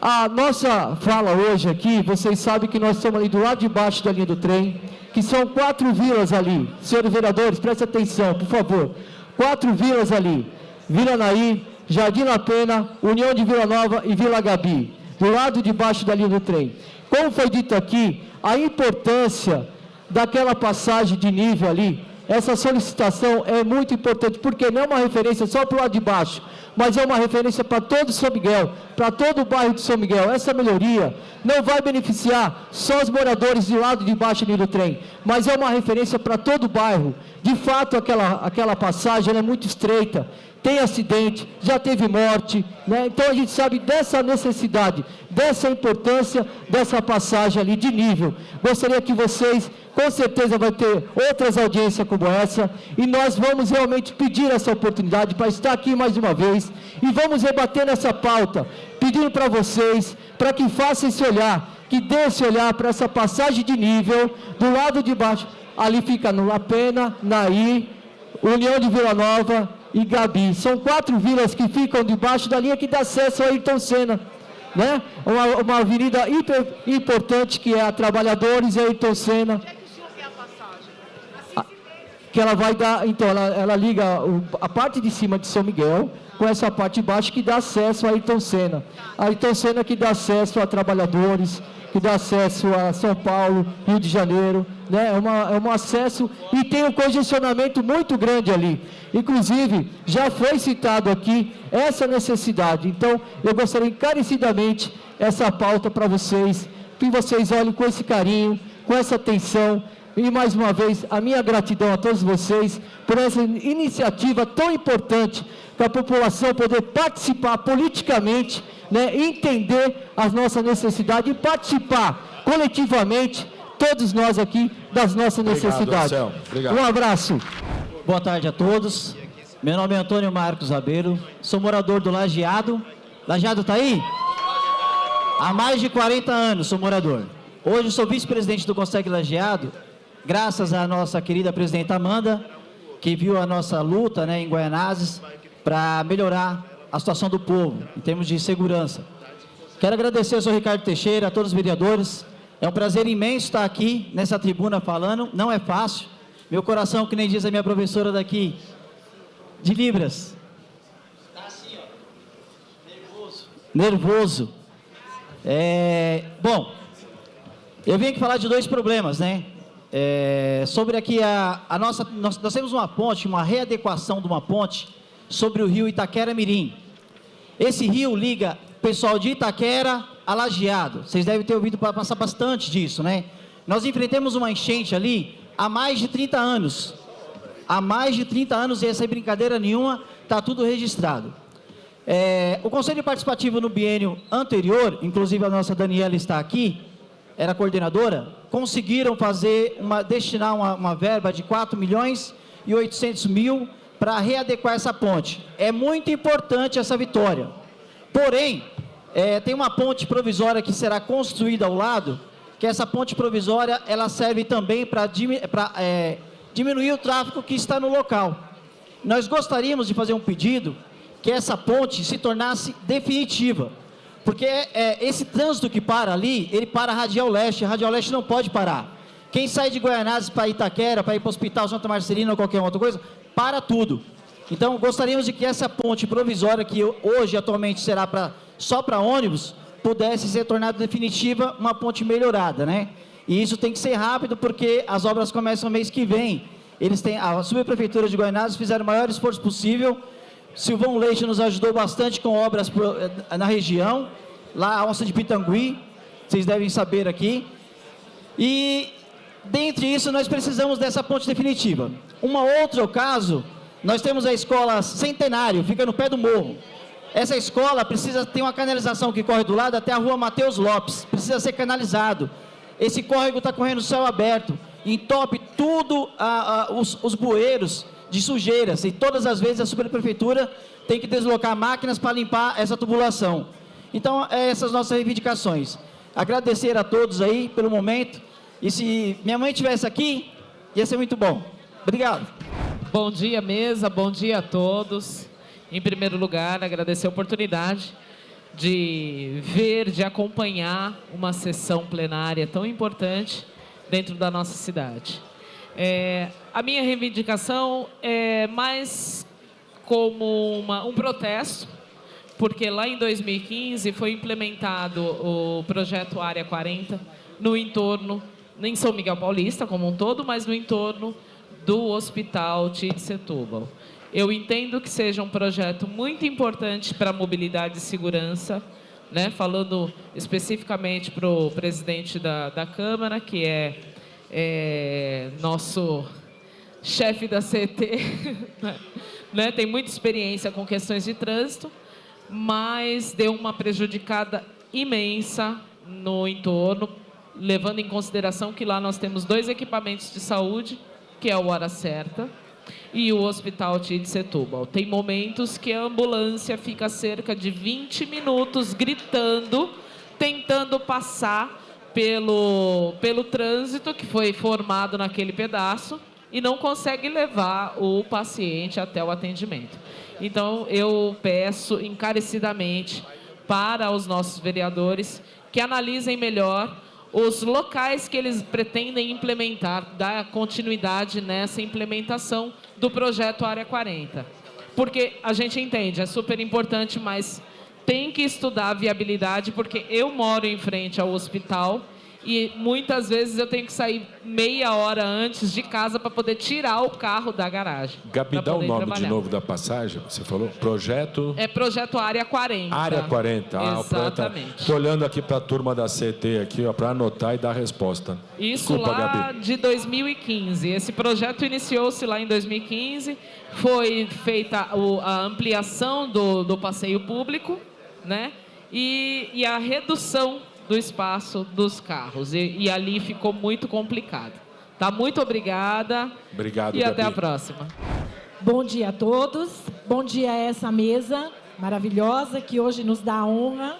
A nossa fala hoje aqui, vocês sabem que nós estamos ali do lado de baixo da linha do trem, que são 4 vilas ali. Senhores vereadores, prestem atenção, por favor. 4 vilas ali. Vila Naí, Jardim La Pena, União de Vila Nova e Vila Gabi, do lado de baixo da linha do trem. Como foi dito aqui, a importância daquela passagem de nível ali, essa solicitação é muito importante, porque não é uma referência só para o lado de baixo, mas é uma referência para todo São Miguel, para todo o bairro de São Miguel. Essa melhoria não vai beneficiar só os moradores do lado de baixo do trem, mas é uma referência para todo o bairro. De fato, aquela passagem é muito estreita, tem acidente, já teve morte, Então a gente sabe dessa necessidade, dessa importância dessa passagem ali de nível. Gostaria que vocês, com certeza vai ter outras audiências como essa, e nós vamos realmente pedir essa oportunidade para estar aqui mais uma vez, e vamos rebater nessa pauta, pedindo para vocês, para que façam esse olhar, que dê esse olhar para essa passagem de nível, do lado de baixo, ali fica no La Pena, Naí, União de Vila Nova e Gabi. São 4 vilas que ficam debaixo da linha que dá acesso a Ayrton Senna, uma avenida hiper importante que é a Trabalhadores e a Ayrton Senna. Que ela vai dar, então, ela liga a parte de cima de São Miguel com essa parte de baixo que dá acesso a Ayrton Senna. A Ayrton Senna que dá acesso a Trabalhadores, que dá acesso a São Paulo, Rio de Janeiro, é um acesso e tem um congestionamento muito grande ali. Inclusive, já foi citado aqui essa necessidade. Então, eu gostaria encarecidamente essa pauta para vocês, que vocês olhem com esse carinho, com essa atenção. E mais uma vez, a minha gratidão a todos vocês por essa iniciativa tão importante para a população poder participar politicamente, entender as nossas necessidades e participar coletivamente, todos nós aqui, das nossas necessidades. Obrigado. Um abraço. Boa tarde a todos. Meu nome é Antônio Marcos Abeiro, sou morador do Lajeado. Lajeado está aí? Há mais de 40 anos sou morador. Hoje sou vice-presidente do Conselho Lajeado, graças à nossa querida presidente Amanda, que viu a nossa luta em Guaianazes para melhorar a situação do povo, em termos de segurança. Quero agradecer ao senhor Ricardo Teixeira, a todos os vereadores. É um prazer imenso estar aqui nessa tribuna falando, não é fácil. Meu coração, que nem diz a minha professora daqui, de Libras. Está assim, nervoso. Bom, eu vim aqui falar de 2 problemas, sobre aqui nós temos uma ponte, uma readequação de uma ponte sobre o rio Itaquera-Mirim. Esse rio liga o pessoal de Itaquera a Lajeado. Vocês devem ter ouvido passar bastante disso, Nós enfrentamos uma enchente ali há mais de 30 anos. Há mais de 30 anos, e essa é brincadeira nenhuma, está tudo registrado. O Conselho Participativo no biênio anterior, inclusive a nossa Daniela está aqui, era coordenadora, conseguiram destinar uma verba de 4.800.000 para readequar essa ponte. É muito importante essa vitória. Porém, tem uma ponte provisória que será construída ao lado, que essa ponte provisória, ela serve também para diminuir o tráfego que está no local. nós gostaríamos de fazer um pedido que essa ponte se tornasse definitiva, porque esse trânsito que para ali, ele para a Radial Leste não pode parar. Quem sai de Guaianazes para Itaquera, para ir para o Hospital Santa Marcelina ou qualquer outra coisa, para tudo. Então, gostaríamos de que essa ponte provisória, que hoje, atualmente, será só para ônibus, pudesse ser tornada definitiva, uma ponte melhorada, né? E isso tem que ser rápido, porque as obras começam mês que vem. A subprefeitura de Guaianazes fizeram o maior esforço possível. Silvão Leite nos ajudou bastante com obras na região, lá a Onça de Pitangui, vocês devem saber aqui. E, dentre isso, nós precisamos dessa ponte definitiva. Um outro caso, nós temos a escola Centenário, fica no pé do morro. Essa escola precisa ter uma canalização que corre do lado até a rua Mateus Lopes, precisa ser canalizado. Esse córrego está correndo no céu aberto, entope tudo os bueiros de sujeiras, e todas as vezes a subprefeitura tem que deslocar máquinas para limpar essa tubulação. Então, essas nossas reivindicações. Agradecer a todos aí pelo momento, e se minha mãe estivesse aqui, ia ser muito bom. Obrigado. Bom dia, mesa, bom dia a todos. Em primeiro lugar, agradecer a oportunidade de ver, de acompanhar uma sessão plenária tão importante dentro da nossa cidade. A minha reivindicação é mais como um protesto, porque lá em 2015 foi implementado o projeto Área 40 no entorno, em São Miguel Paulista como um todo, mas no entorno do Hospital TID Setúbal. Eu entendo que seja um projeto muito importante para a mobilidade e segurança, né? Falando especificamente para o presidente da Câmara, que é nosso chefe da CET, né? Tem muita experiência com questões de trânsito, mas deu uma prejudicada imensa no entorno, levando em consideração que lá nós temos 2 equipamentos de saúde, que é o Hora Certa e o Hospital TID Setúbal. Tem momentos que a ambulância fica cerca de 20 minutos gritando, tentando passar pelo trânsito que foi formado naquele pedaço e não consegue levar o paciente até o atendimento. Então, eu peço encarecidamente para os nossos vereadores que analisem melhor os locais que eles pretendem implementar, dar continuidade nessa implementação do projeto Área 40. Porque a gente entende, é super importante, mas tem que estudar a viabilidade, porque eu moro em frente ao hospital e muitas vezes eu tenho que sair meia hora antes de casa para poder tirar o carro da garagem. Gabi, dá o nome de novo da passagem, você falou? Projeto... É projeto Área 40. Área 40. Exatamente. Estou olhando aqui para a turma da CT, aqui, para anotar e dar a resposta. Isso. Desculpa, lá, Gabi. De 2015. Esse projeto iniciou-se lá em 2015, foi feita a ampliação do passeio público, né? E a redução do espaço dos carros. E ali ficou muito complicado. Tá? Muito obrigada. Obrigado, e Gabi. Até a próxima. Bom dia a todos. Bom dia a essa mesa maravilhosa que hoje nos dá a honra,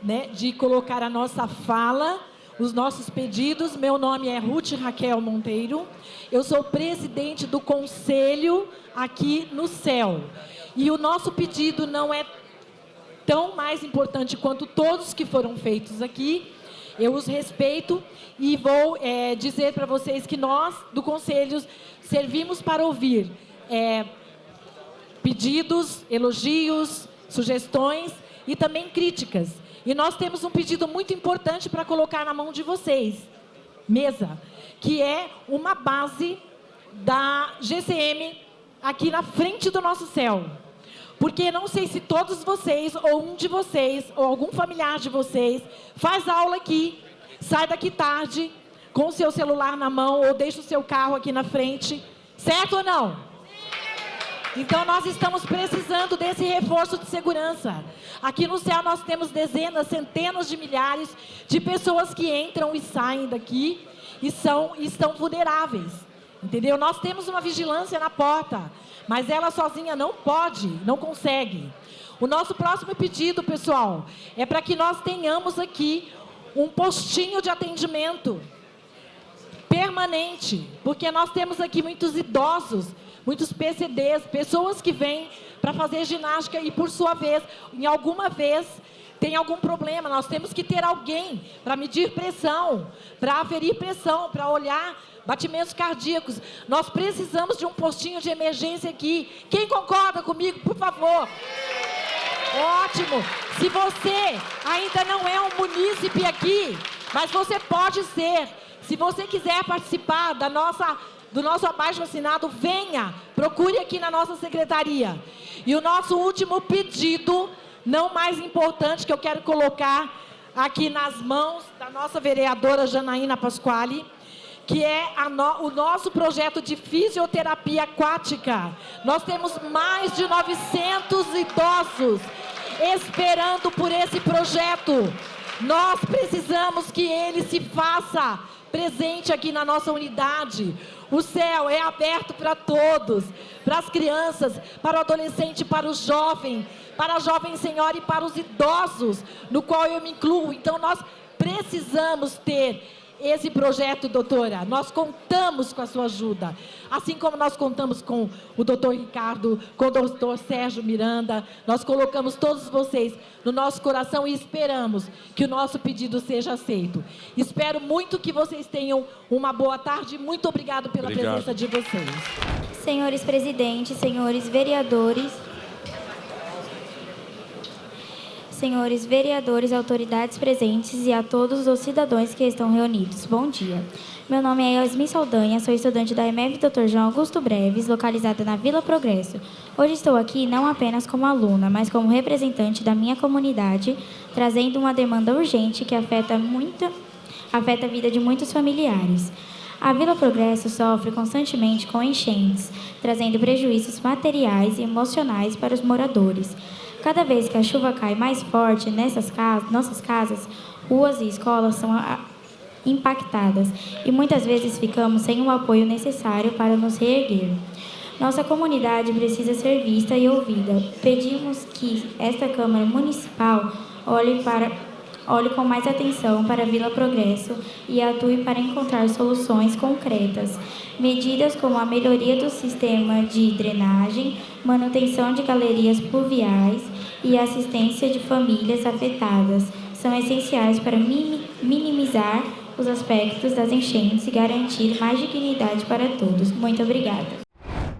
né, de colocar a nossa fala, os nossos pedidos. Meu nome é Ruth Raquel Monteiro. Eu sou presidente do conselho aqui no CEL. E o nosso pedido não é tão mais importante quanto todos que foram feitos aqui. Eu os respeito e vou dizer para vocês que nós, do Conselho, servimos para ouvir pedidos, elogios, sugestões e também críticas. E nós temos um pedido muito importante para colocar na mão de vocês, mesa, que é uma base da GCM aqui na frente do nosso CEL. Porque não sei se todos vocês, ou um de vocês, ou algum familiar de vocês, faz aula aqui, sai daqui tarde, com o seu celular na mão, ou deixa o seu carro aqui na frente. Certo ou não? Então, nós estamos precisando desse reforço de segurança. Aqui no CEL nós temos dezenas, centenas de milhares de pessoas que entram e saem daqui e estão vulneráveis. Entendeu? Nós temos uma vigilância na porta, mas ela sozinha não pode, não consegue. O nosso próximo pedido, pessoal, é para que nós tenhamos aqui um postinho de atendimento permanente, porque nós temos aqui muitos idosos muitos PCDs, pessoas que vêm para fazer ginástica e, por sua vez, em alguma vez, tem algum problema. Nós temos que ter alguém para medir pressão, para aferir pressão, para olhar batimentos cardíacos. Nós precisamos de um postinho de emergência aqui. Quem concorda comigo, por favor? Ótimo! Se você ainda não é um munícipe aqui, mas você pode ser, se você quiser participar do nosso abaixo-assinado, venha, procure aqui na nossa secretaria. E o nosso último pedido, não mais importante, que eu quero colocar aqui nas mãos da nossa vereadora Janaína Pasquale, que é o nosso projeto de fisioterapia aquática. Nós temos mais de 900 idosos esperando por esse projeto. Nós precisamos que ele se faça presente aqui na nossa unidade. O céu é aberto para todos, para as crianças, para o adolescente, para o jovem, para a jovem senhora e para os idosos, no qual eu me incluo. Então, nós precisamos ter esse projeto, doutora. Nós contamos com a sua ajuda, assim como nós contamos com o doutor Ricardo, com o doutor Sérgio Miranda. Nós colocamos todos vocês no nosso coração e esperamos que o nosso pedido seja aceito. Espero muito que vocês tenham uma boa tarde. Muito obrigado pela presença de vocês. Senhores presidentes, senhores vereadores, autoridades presentes e a todos os cidadãos que estão reunidos. Bom dia. Meu nome é Yasmin Saldanha, sou estudante da EMEV Dr. João Augusto Breves, localizada na Vila Progresso. Hoje estou aqui não apenas como aluna, mas como representante da minha comunidade, trazendo uma demanda urgente que afeta a vida de muitos familiares. A Vila Progresso sofre constantemente com enchentes, trazendo prejuízos materiais e emocionais para os moradores. Cada vez que a chuva cai mais forte nossas casas, ruas e escolas são impactadas e muitas vezes ficamos sem o apoio necessário para nos reerguer. Nossa comunidade precisa ser vista e ouvida. Pedimos que esta Câmara Municipal olhe com mais atenção para a Vila Progresso e atue para encontrar soluções concretas. Medidas como a melhoria do sistema de drenagem, manutenção de galerias pluviais e assistência de famílias afetadas são essenciais para minimizar os aspectos das enchentes e garantir mais dignidade para todos. Muito obrigada.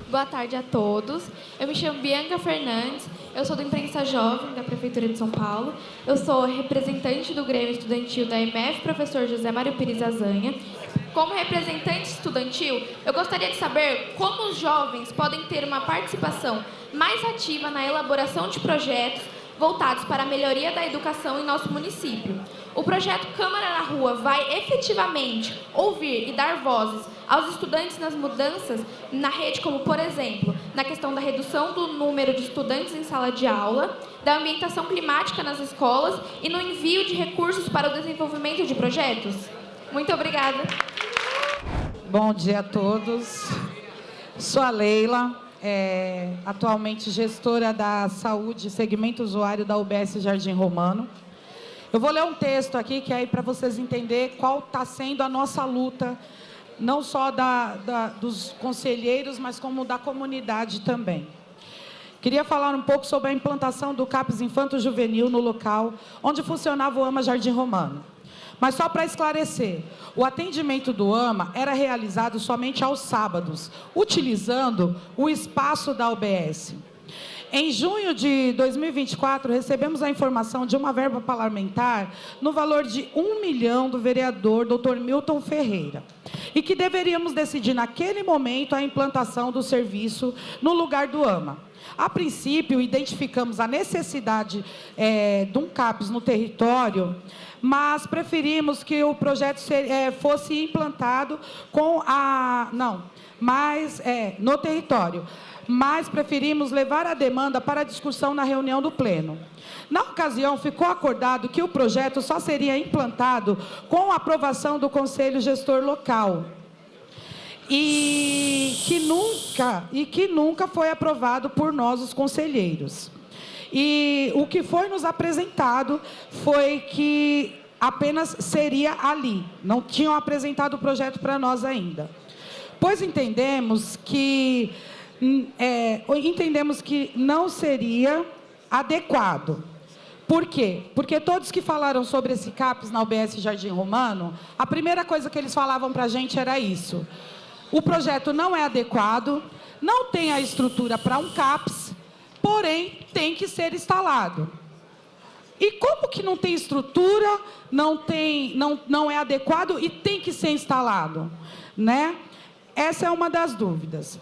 Boa tarde a todos. Eu me chamo Bianca Fernandes, eu sou do Imprensa Jovem da Prefeitura de São Paulo. Eu sou representante do Grêmio Estudantil da EMEF, professor José Mário Pires Azanha. Como representante estudantil, eu gostaria de saber como os jovens podem ter uma participação mais ativa na elaboração de projetos voltados para a melhoria da educação em nosso município. O projeto Câmara na Rua vai efetivamente ouvir e dar vozes aos estudantes nas mudanças na rede, como, por exemplo, na questão da redução do número de estudantes em sala de aula, da ambientação climática nas escolas e no envio de recursos para o desenvolvimento de projetos? Muito obrigada. Bom dia a todos. Sou a Leila, atualmente gestora da saúde, segmento usuário da UBS Jardim Romano. Eu vou ler um texto aqui, que é aí para vocês entenderem qual está sendo a nossa luta, não só dos conselheiros, mas como da comunidade também. Queria falar um pouco sobre a implantação do CAPS Infanto Juvenil no local onde funcionava o AMA Jardim Romano. Mas só para esclarecer, o atendimento do AMA era realizado somente aos sábados, utilizando o espaço da UBS. Em junho de 2024, recebemos a informação de uma verba parlamentar no valor de 1 milhão do vereador Dr. Milton Ferreira, e que deveríamos decidir naquele momento a implantação do serviço no lugar do AMA. A princípio, identificamos a necessidade de um CAPS no território, mas preferimos que o projeto fosse implantado no território. Mas preferimos levar a demanda para discussão na reunião do Pleno. Na ocasião, ficou acordado que o projeto só seria implantado com a aprovação do Conselho Gestor Local, e que nunca foi aprovado por nós, os conselheiros. E o que foi nos apresentado foi que apenas seria ali, não tinham apresentado o projeto para nós ainda. Pois entendemos que entendemos que não seria adequado. Por quê? Porque todos que falaram sobre esse CAPS na UBS Jardim Romano, a primeira coisa que eles falavam para a gente era isso. O projeto não é adequado, não tem a estrutura para um CAPS, porém tem que ser instalado. E como que não tem estrutura, não é adequado e tem que ser instalado? Né? Essa é uma das dúvidas.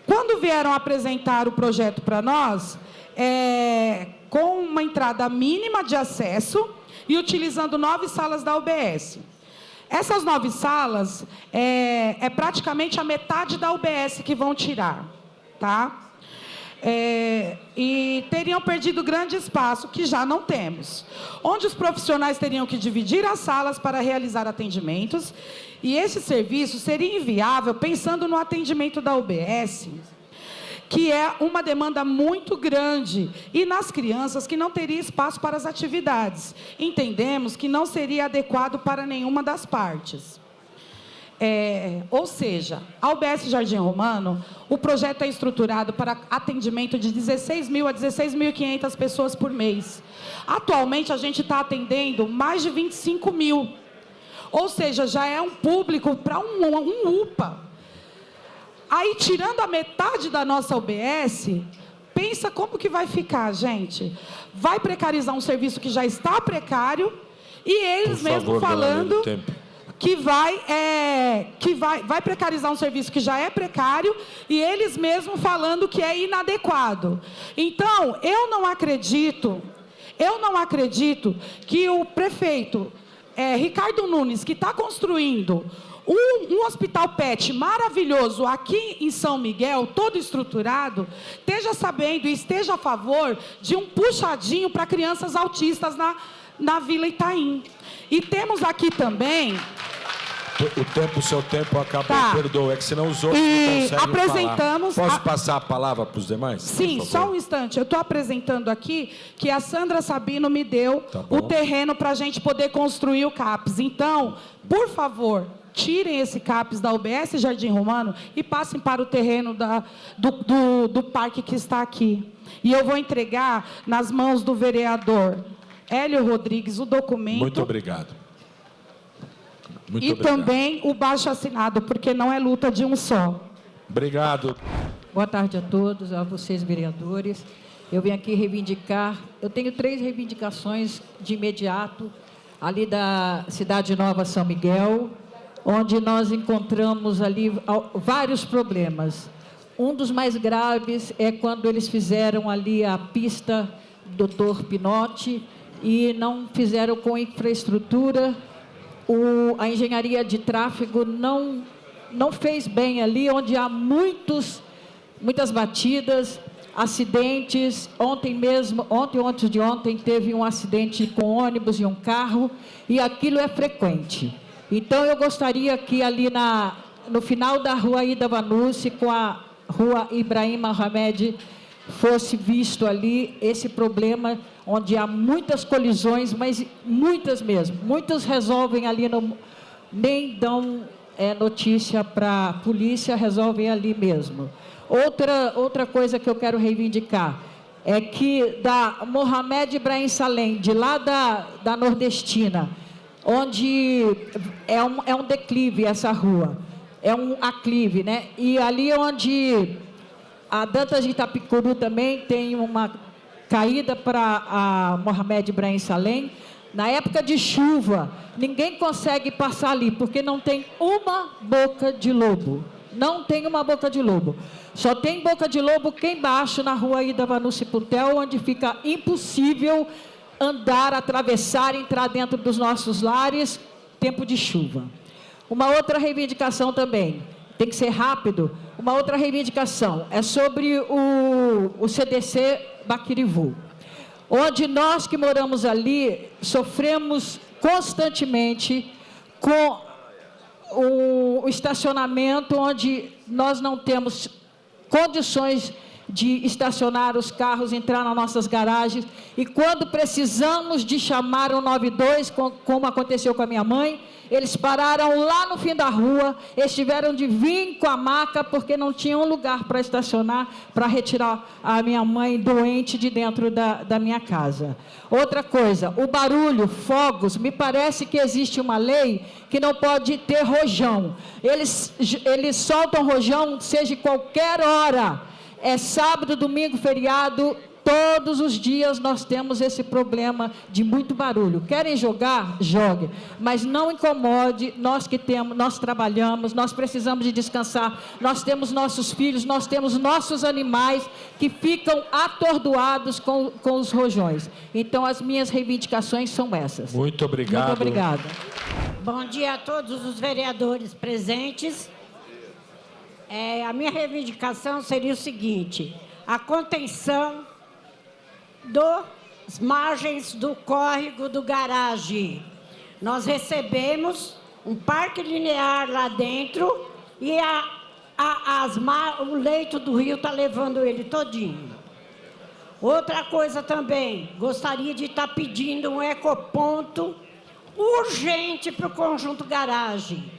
Quando vieram apresentar o projeto para nós, com uma entrada mínima de acesso e utilizando 9 salas da UBS. Essas 9 salas é praticamente a metade da UBS que vão tirar, tá? E teriam perdido grande espaço, que já não temos, onde os profissionais teriam que dividir as salas para realizar atendimentos, e esse serviço seria inviável pensando no atendimento da UBS, que é uma demanda muito grande, e nas crianças que não teria espaço para as atividades. Entendemos que não seria adequado para nenhuma das partes. Ou seja, a UBS Jardim Romano, o projeto é estruturado para atendimento de 16.000 a 16.500 pessoas por mês. Atualmente, a gente está atendendo mais de 25.000. Ou seja, já é um público para um UPA. Aí, tirando a metade da nossa UBS, pensa como que vai ficar, gente. Vai precarizar um serviço que já está precário, e eles mesmos falando que vai precarizar um serviço que já é precário, e eles mesmos falando que é inadequado. Então, eu não acredito que o prefeito Ricardo Nunes, que está construindo um hospital PET maravilhoso aqui em São Miguel, todo estruturado, esteja sabendo e esteja a favor de um puxadinho para crianças autistas na Vila Itaim. E temos aqui também... O seu tempo acabou, perdoa, é que senão os outros não conseguem apresentamos falar. Posso passar a palavra para os demais? Sim, só um instante. Eu estou apresentando aqui que a Sandra Sabino me deu o terreno para a gente poder construir o CAPS. Então, por favor, tirem esse CAPS da UBS Jardim Romano e passem para o terreno do parque que está aqui. E eu vou entregar nas mãos do vereador Hélio Rodrigues o documento. Muito obrigado. Muito obrigado. Também o baixo-assinado, porque não é luta de um só. Obrigado. Boa tarde a todos, a vocês, vereadores. Eu venho aqui reivindicar, eu tenho 3 reivindicações de imediato, ali da Cidade Nova São Miguel, onde nós encontramos ali vários problemas. Um dos mais graves é quando eles fizeram ali a pista Dr. Pinotti e não fizeram com infraestrutura. A engenharia de tráfego não fez bem ali, onde há muitas batidas, acidentes. Ontem antes de ontem, teve um acidente com ônibus e um carro, e aquilo é frequente. Então, eu gostaria que ali no final da rua Ida Vanucci, com a rua Ibrahim Mohamed, fosse visto ali esse problema, onde há muitas colisões, mas muitas mesmo. Muitas resolvem ali, nem dão notícia para a polícia, resolvem ali mesmo. Outra coisa que eu quero reivindicar é que da Mohamed Ibrahim Salem, de lá da Nordestina, onde é um declive essa rua, é um aclive, né? E ali onde a Dantas de Itapicuru também tem uma caída para a Mohamed Ibrahim Salem. Na época de chuva, ninguém consegue passar ali, porque não tem uma boca de lobo. Não tem uma boca de lobo. Só tem boca de lobo aqui embaixo, na rua Ida Vanucci Putel, onde fica impossível andar, atravessar, entrar dentro dos nossos lares, tempo de chuva. Uma outra reivindicação também, tem que ser rápido. Uma outra reivindicação é sobre o CDC Baquirivu, onde nós que moramos ali sofremos constantemente com o estacionamento, onde nós não temos condições de estacionar os carros, entrar nas nossas garagens. E quando precisamos de chamar o 92, como aconteceu com a minha mãe, eles pararam lá no fim da rua, eles tiveram de vir com a maca, porque não tinham lugar para estacionar, para retirar a minha mãe doente de dentro da minha casa. Outra coisa, o barulho, fogos, me parece que existe uma lei que não pode ter rojão. Eles soltam rojão, seja qualquer hora, é sábado, domingo, feriado, todos os dias nós temos esse problema de muito barulho. Querem jogar? Jogue. Mas não incomode, nós trabalhamos, nós precisamos de descansar, nós temos nossos filhos, nós temos nossos animais que ficam atordoados com os rojões. Então, as minhas reivindicações são essas. Muito obrigado. Muito obrigada. Bom dia a todos os vereadores presentes. A minha reivindicação seria o seguinte: a contenção das margens do córrego do Garagem. Nós recebemos um parque linear lá dentro e o leito do rio está levando ele todinho. Outra coisa também, gostaria de estar pedindo um ecoponto urgente para o conjunto Garagem.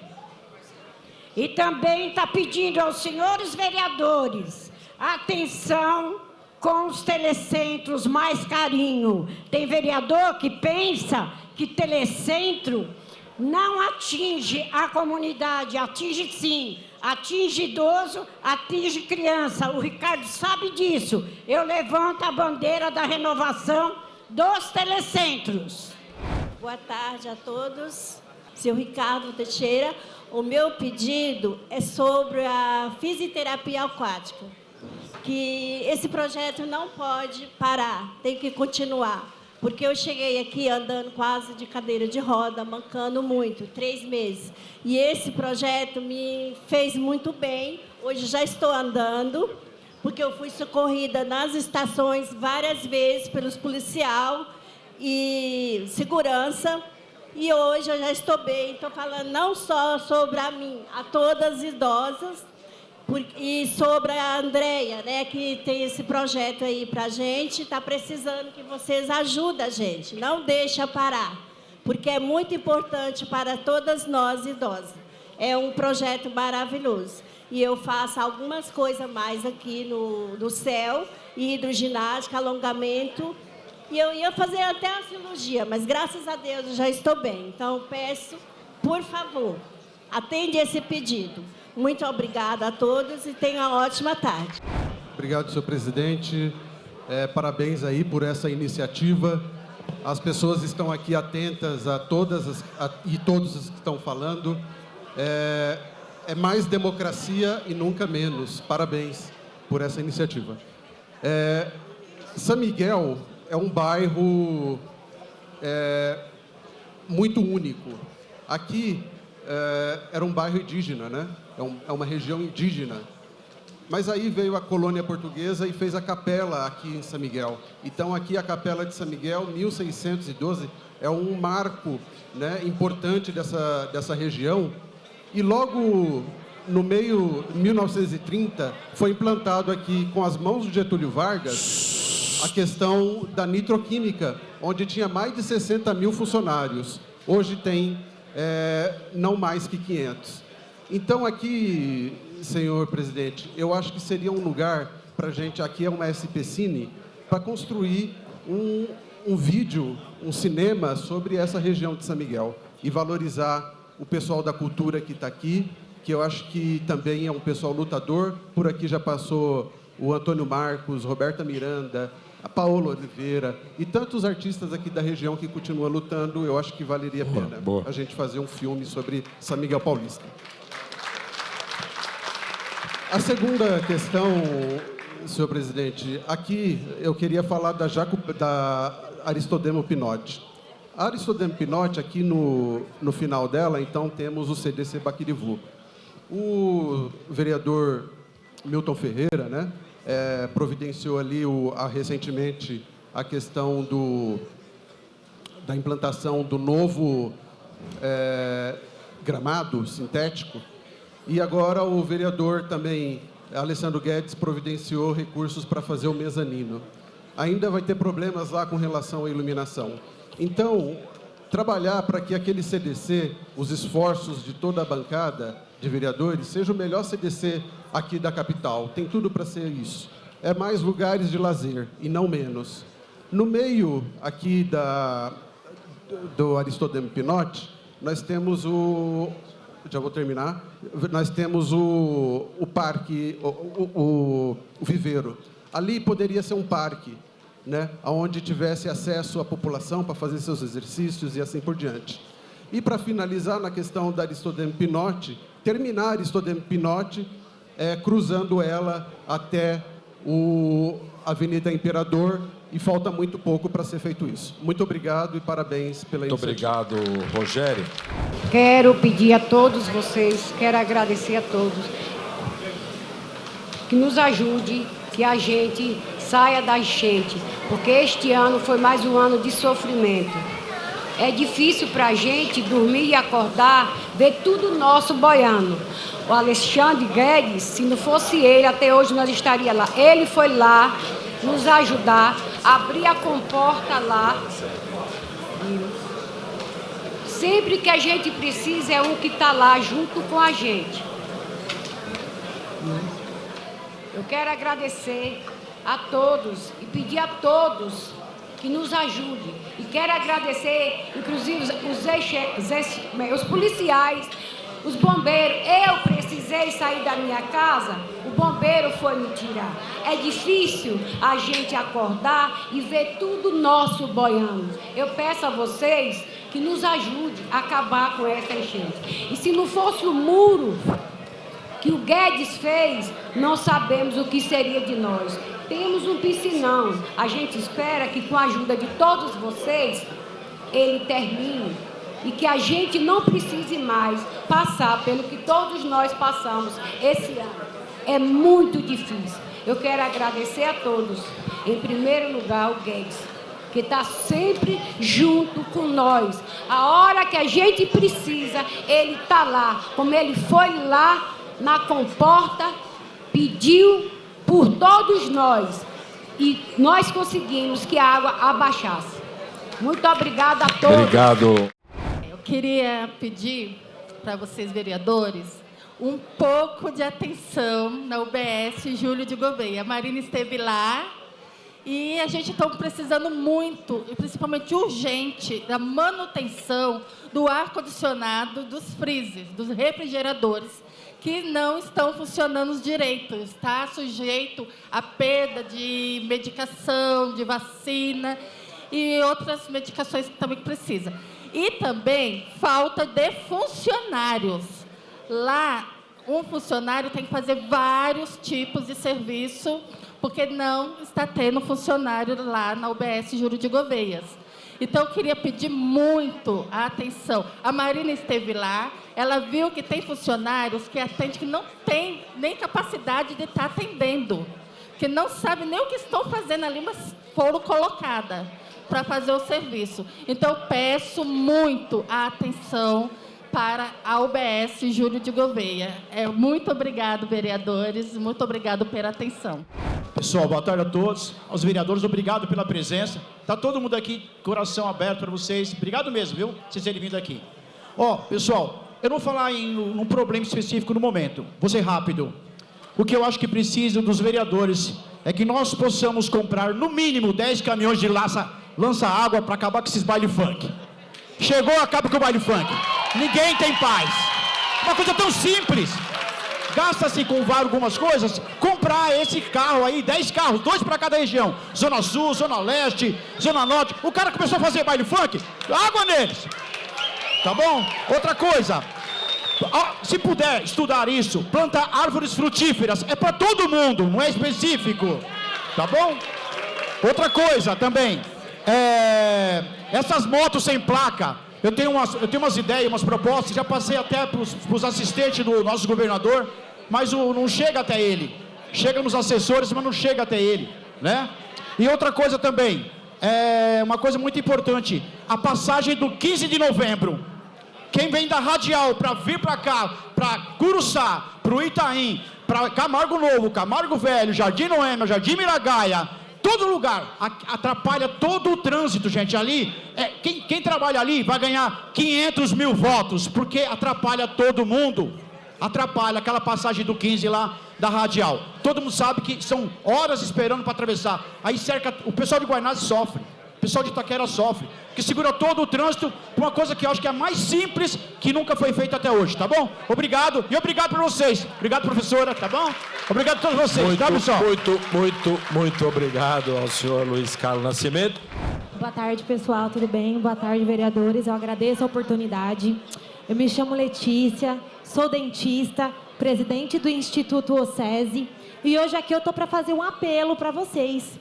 E também está pedindo aos senhores vereadores atenção com os telecentros, mais carinho. Tem vereador que pensa que telecentro não atinge a comunidade, atinge sim, atinge idoso, atinge criança. O Ricardo sabe disso. Eu levanto a bandeira da renovação dos telecentros. Boa tarde a todos. Seu Ricardo Teixeira. O meu pedido é sobre a fisioterapia aquática, que esse projeto não pode parar, tem que continuar, porque eu cheguei aqui andando quase de cadeira de roda, mancando muito, 3 meses, e esse projeto me fez muito bem. Hoje já estou andando, porque eu fui socorrida nas estações várias vezes pelos policiais e segurança. E hoje eu já estou bem, estou falando não só sobre a mim, a todas as idosas, e sobre a Andréia, né, que tem esse projeto aí para a gente, está precisando que vocês ajudem a gente, não deixa parar, porque é muito importante para todas nós idosas. É um projeto maravilhoso. E eu faço algumas coisas mais aqui no céu, hidroginástica, alongamento. E eu ia fazer até a cirurgia, mas graças a Deus eu já estou bem. Então, peço, por favor, atende esse pedido. Muito obrigada a todos e tenham uma ótima tarde. Obrigado, senhor presidente. Parabéns aí por essa iniciativa. As pessoas estão aqui atentas a todas e todos os que estão falando. É mais democracia e nunca menos. Parabéns por essa iniciativa. São Miguel é um bairro muito único. Aqui era um bairro indígena, né? É uma região indígena. Mas aí veio a colônia portuguesa e fez a capela aqui em São Miguel. Então, aqui a capela de São Miguel, 1612, é um marco, né, importante dessa região. E logo no meio de 1930, foi implantado aqui, com as mãos de Getúlio Vargas, a questão da nitroquímica, onde tinha mais de 60 mil funcionários. Hoje tem não mais que 500. Então, aqui, senhor presidente, eu acho que seria um lugar para a gente, aqui é uma SP Cine, para construir um vídeo, um cinema sobre essa região de São Miguel e valorizar o pessoal da cultura que está aqui, que eu acho que também é um pessoal lutador. Por aqui já passou o Antônio Marcos, Roberta Miranda, a Paola Oliveira e tantos artistas aqui da região que continuam lutando. Eu acho que valeria a pena a gente fazer um filme sobre São Miguel Paulista. A segunda questão, senhor presidente, aqui eu queria falar da Aristodemo Pinotti. A Aristodemo Pinotti, aqui no final dela, então, temos o CDC Baquirivu. O vereador Milton Ferreira, né, providenciou ali recentemente a questão da implantação do novo gramado sintético. E agora o vereador também Alessandro Guedes providenciou recursos para fazer o mezanino. Ainda vai ter problemas lá com relação à iluminação. Então, trabalhar para que aquele CDC, os esforços de toda a bancada de vereadores, seja o melhor CDC aqui da capital. Tem tudo para ser isso. É mais lugares de lazer e não menos. No meio aqui do Aristodemo Pinotti, nós temos nós temos o parque, o viveiro. Ali poderia ser um parque, né, onde tivesse acesso à população para fazer seus exercícios e assim por diante. E para finalizar na questão da Aristodemo Pinotti, terminar a Aristodemo Pinotti cruzando ela até a Avenida Imperador, e falta muito pouco para ser feito isso. Muito obrigado e parabéns pela iniciativa. Muito obrigado, Rogério. Quero pedir a todos vocês, quero agradecer a todos, que nos ajude, que a gente saia da enchente, porque este ano foi mais um ano de sofrimento. É difícil para a gente dormir e acordar, ver tudo nosso boiando. O Alexandre Guedes, se não fosse ele, até hoje nós estaríamos lá. Ele foi lá nos ajudar, abrir a comporta lá. Sempre que a gente precisa, é um que está lá junto com a gente. Eu quero agradecer a todos e pedir a todos que nos ajudem. E quero agradecer, inclusive, os policiais, os bombeiros. Eu precisei sair da minha casa, o bombeiro foi me tirar. É difícil a gente acordar e ver tudo nosso boiando. Eu peço a vocês que nos ajudem a acabar com essa enchente. E se não fosse o muro que o Guedes fez, não sabemos o que seria de nós. Temos um piscinão. A gente espera que, com a ajuda de todos vocês, ele termine e que a gente não precise mais passar pelo que todos nós passamos esse ano. É muito difícil. Eu quero agradecer a todos. Em primeiro lugar, o Guedes, que está sempre junto com nós. A hora que a gente precisa, ele está lá. Como ele foi lá na comporta, pediu por todos nós. E nós conseguimos que a água abaixasse. Muito obrigada a todos. Obrigado. Eu queria pedir para vocês, vereadores, um pouco de atenção na UBS Júlio de Gouveia. A Marina esteve lá e a gente está precisando muito, e principalmente urgente, da manutenção do ar-condicionado, dos freezers, dos refrigeradores, que não estão funcionando direito. Está sujeito a perda de medicação, de vacina e outras medicações que também precisa. E também falta de funcionários. Lá, um funcionário tem que fazer vários tipos de serviço, porque não está tendo funcionário lá na UBS Júlio de Gouveias. Então, eu queria pedir muito a atenção. A Marina esteve lá, ela viu que tem funcionários que atendem, que não tem nem capacidade de estar atendendo, que não sabem nem o que estão fazendo ali, mas foram colocadas para fazer o serviço. Então, eu peço muito a atenção para a UBS Júlio de Gouveia. Muito obrigado, vereadores, muito obrigado pela atenção. Pessoal, boa tarde a todos. Aos vereadores, obrigado pela presença. Está todo mundo aqui, coração aberto para vocês. Obrigado mesmo, viu, vocês terem vindo aqui. Pessoal, eu não vou falar em um problema específico no momento. Vou ser rápido. O que eu acho que precisa dos vereadores é que nós possamos comprar, no mínimo, 10 caminhões de lança-água para acabar com esses baile funk. Chegou, acaba com o baile funk. Ninguém tem paz. Uma coisa tão simples. Gasta-se com algumas coisas, comprar esse carro aí, 10 carros, 2 para cada região. Zona Sul, Zona Leste, Zona Norte. O cara começou a fazer baile funk, água neles. Tá bom? Outra coisa, se puder estudar isso, plantar árvores frutíferas. É para todo mundo, não é específico. Tá bom? Outra coisa também, essas motos sem placa. Eu tenho umas ideias, umas propostas, já passei até para os assistentes do nosso governador, mas não chega até ele. Chega nos assessores, mas não chega até ele, né? E outra coisa também, uma coisa muito importante, a passagem do 15 de novembro. Quem vem da Radial para vir para cá, para Curuçá, para o Itaim, para Camargo Novo, Camargo Velho, Jardim Noêmia, Jardim Miragaia, todo lugar, atrapalha todo o trânsito, gente. Ali, quem trabalha ali vai ganhar 500 mil votos, porque atrapalha todo mundo. Atrapalha aquela passagem do 15 lá da Radial. Todo mundo sabe que são horas esperando para atravessar. Aí cerca, o pessoal de Guaianazes sofre, o pessoal de Itaquera sofre, que segura todo o trânsito por uma coisa que eu acho que é a mais simples, que nunca foi feita até hoje, tá bom? Obrigado, e obrigado por vocês. Obrigado, professora, tá bom? Obrigado a todos vocês, tá, pessoal? Muito obrigado ao senhor Luiz Carlos Nascimento. Boa tarde, pessoal, tudo bem? Boa tarde, vereadores. Eu agradeço a oportunidade. Eu me chamo Letícia, sou dentista, presidente do Instituto OCESI, e hoje aqui eu estou para fazer um apelo para vocês.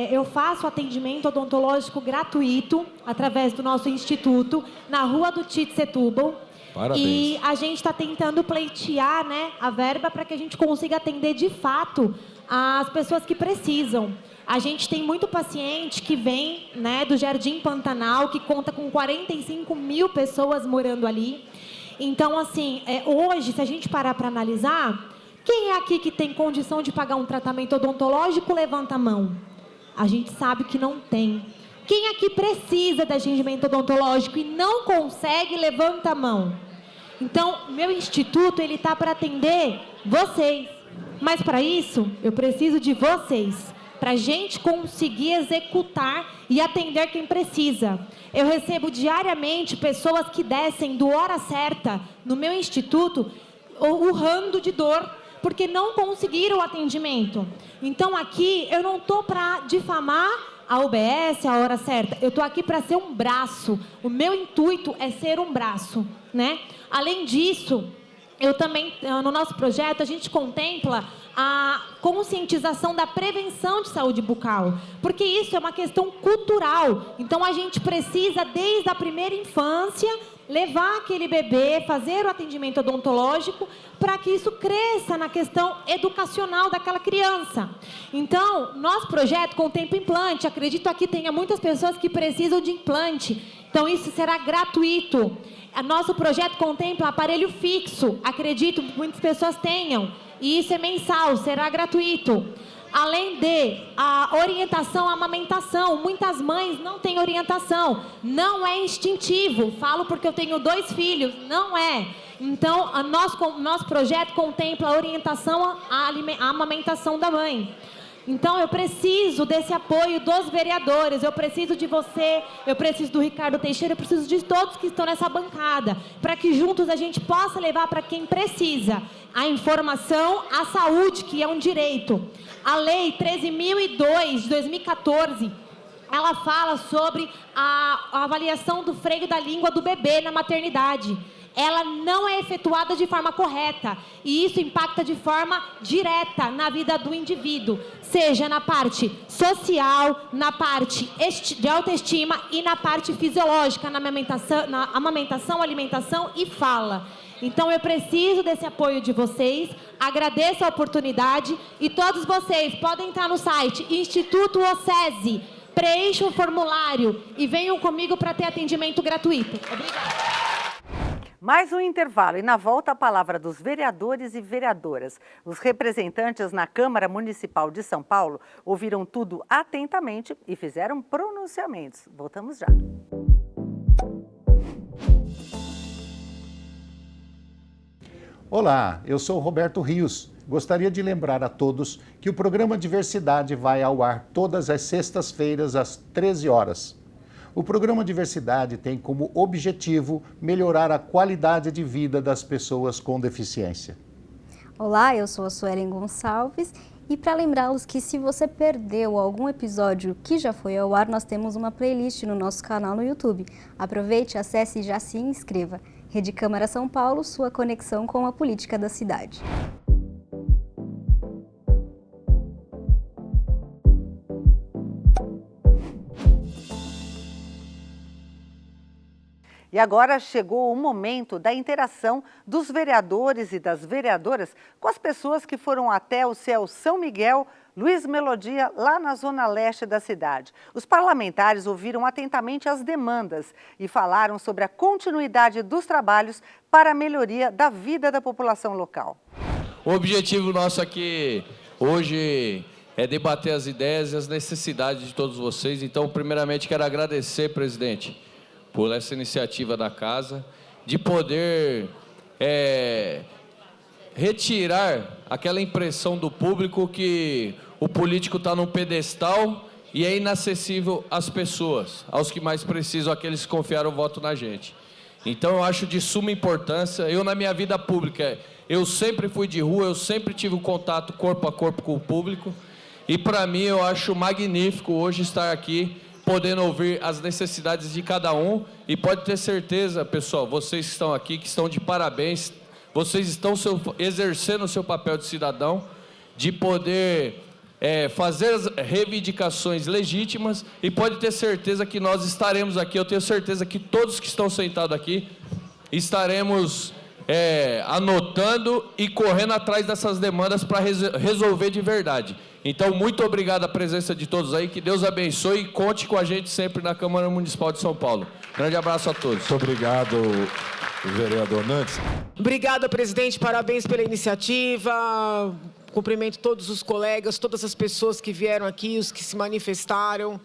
Eu faço atendimento odontológico gratuito através do nosso instituto, na rua do Tite Setúbal. Parabéns. E a gente está tentando pleitear, né, a verba para que a gente consiga atender de fato as pessoas que precisam. A gente tem muito paciente que vem, né, do Jardim Pantanal, que conta com 45 mil pessoas morando ali. Então, assim, hoje, se a gente parar para analisar, quem é aqui que tem condição de pagar um tratamento odontológico, levanta a mão. A gente sabe que não tem. Quem aqui precisa de atendimento odontológico e não consegue, levanta a mão. Então, meu instituto, ele está para atender vocês. Mas, para isso, eu preciso de vocês, para a gente conseguir executar e atender quem precisa. Eu recebo diariamente pessoas que descem do hora certa no meu instituto, urrando de dor, porque não conseguiram o atendimento. Então, aqui, eu não estou para difamar a UBS, a hora certa. Eu estou aqui para ser um braço. O meu intuito é ser um braço, né? Além disso, eu também, no nosso projeto, a gente contempla a conscientização da prevenção de saúde bucal, porque isso é uma questão cultural. Então, a gente precisa, desde a primeira infância, levar aquele bebê, fazer o atendimento odontológico, para que isso cresça na questão educacional daquela criança. Então, nosso projeto contempla implante. Acredito aqui tenha muitas pessoas que precisam de implante. Então, isso será gratuito. Nosso projeto contempla aparelho fixo. Acredito que muitas pessoas tenham. E isso é mensal, será gratuito. Além de a orientação à amamentação. Muitas mães não têm orientação. Não é instintivo. Falo porque eu tenho 2 filhos. Não é. Então, nosso projeto contempla a orientação à amamentação da mãe. Então, eu preciso desse apoio dos vereadores, eu preciso de você, eu preciso do Ricardo Teixeira, eu preciso de todos que estão nessa bancada, para que juntos a gente possa levar para quem precisa a informação, a saúde, que é um direito. A Lei 13.002, de 2014, ela fala sobre a avaliação do freio da língua do bebê na maternidade. Ela não é efetuada de forma correta e isso impacta de forma direta na vida do indivíduo, seja na parte social, na parte de autoestima e na parte fisiológica, na amamentação, alimentação e fala. Então, eu preciso desse apoio de vocês, agradeço a oportunidade e todos vocês podem entrar no site Instituto OCESI, preencham o formulário e venham comigo para ter atendimento gratuito. Obrigada. Mais um intervalo e na volta a palavra dos vereadores e vereadoras. Os representantes na Câmara Municipal de São Paulo ouviram tudo atentamente e fizeram pronunciamentos. Voltamos já. Olá, eu sou Roberto Rios. Gostaria de lembrar a todos que o programa Diversidade vai ao ar todas as sextas-feiras às 13 horas. O programa Diversidade tem como objetivo melhorar a qualidade de vida das pessoas com deficiência. Olá, eu sou a Suelen Gonçalves e para lembrá-los que se você perdeu algum episódio que já foi ao ar, nós temos uma playlist no nosso canal no YouTube. Aproveite, acesse e já se inscreva. Rede Câmara São Paulo, sua conexão com a política da cidade. E agora chegou o momento da interação dos vereadores e das vereadoras com as pessoas que foram até o CEL São Miguel, Luiz Melodia, lá na zona leste da cidade. Os parlamentares ouviram atentamente as demandas e falaram sobre a continuidade dos trabalhos para a melhoria da vida da população local. O objetivo nosso aqui hoje é debater as ideias e as necessidades de todos vocês. Então, primeiramente, quero agradecer, presidente, por essa iniciativa da Casa, de poder retirar aquela impressão do público que o político está num pedestal e é inacessível às pessoas, aos que mais precisam, aqueles que confiaram o voto na gente. Então, eu acho de suma importância. Eu, na minha vida pública, eu sempre fui de rua, eu sempre tive um contato corpo a corpo com o público. E, para mim, eu acho magnífico hoje estar aqui, podendo ouvir as necessidades de cada um. E pode ter certeza, pessoal, vocês que estão aqui, que estão de parabéns, vocês estão exercendo o seu papel de cidadão, de poder fazer as reivindicações legítimas, e pode ter certeza que nós estaremos aqui, eu tenho certeza que todos que estão sentados aqui estaremos anotando e correndo atrás dessas demandas para resolver de verdade. Então, muito obrigado a presença de todos aí, que Deus abençoe e conte com a gente sempre na Câmara Municipal de São Paulo. Grande abraço a todos. Muito obrigado, vereador Nantes. Obrigada, presidente, parabéns pela iniciativa. Cumprimento todos os colegas, todas as pessoas que vieram aqui, os que se manifestaram.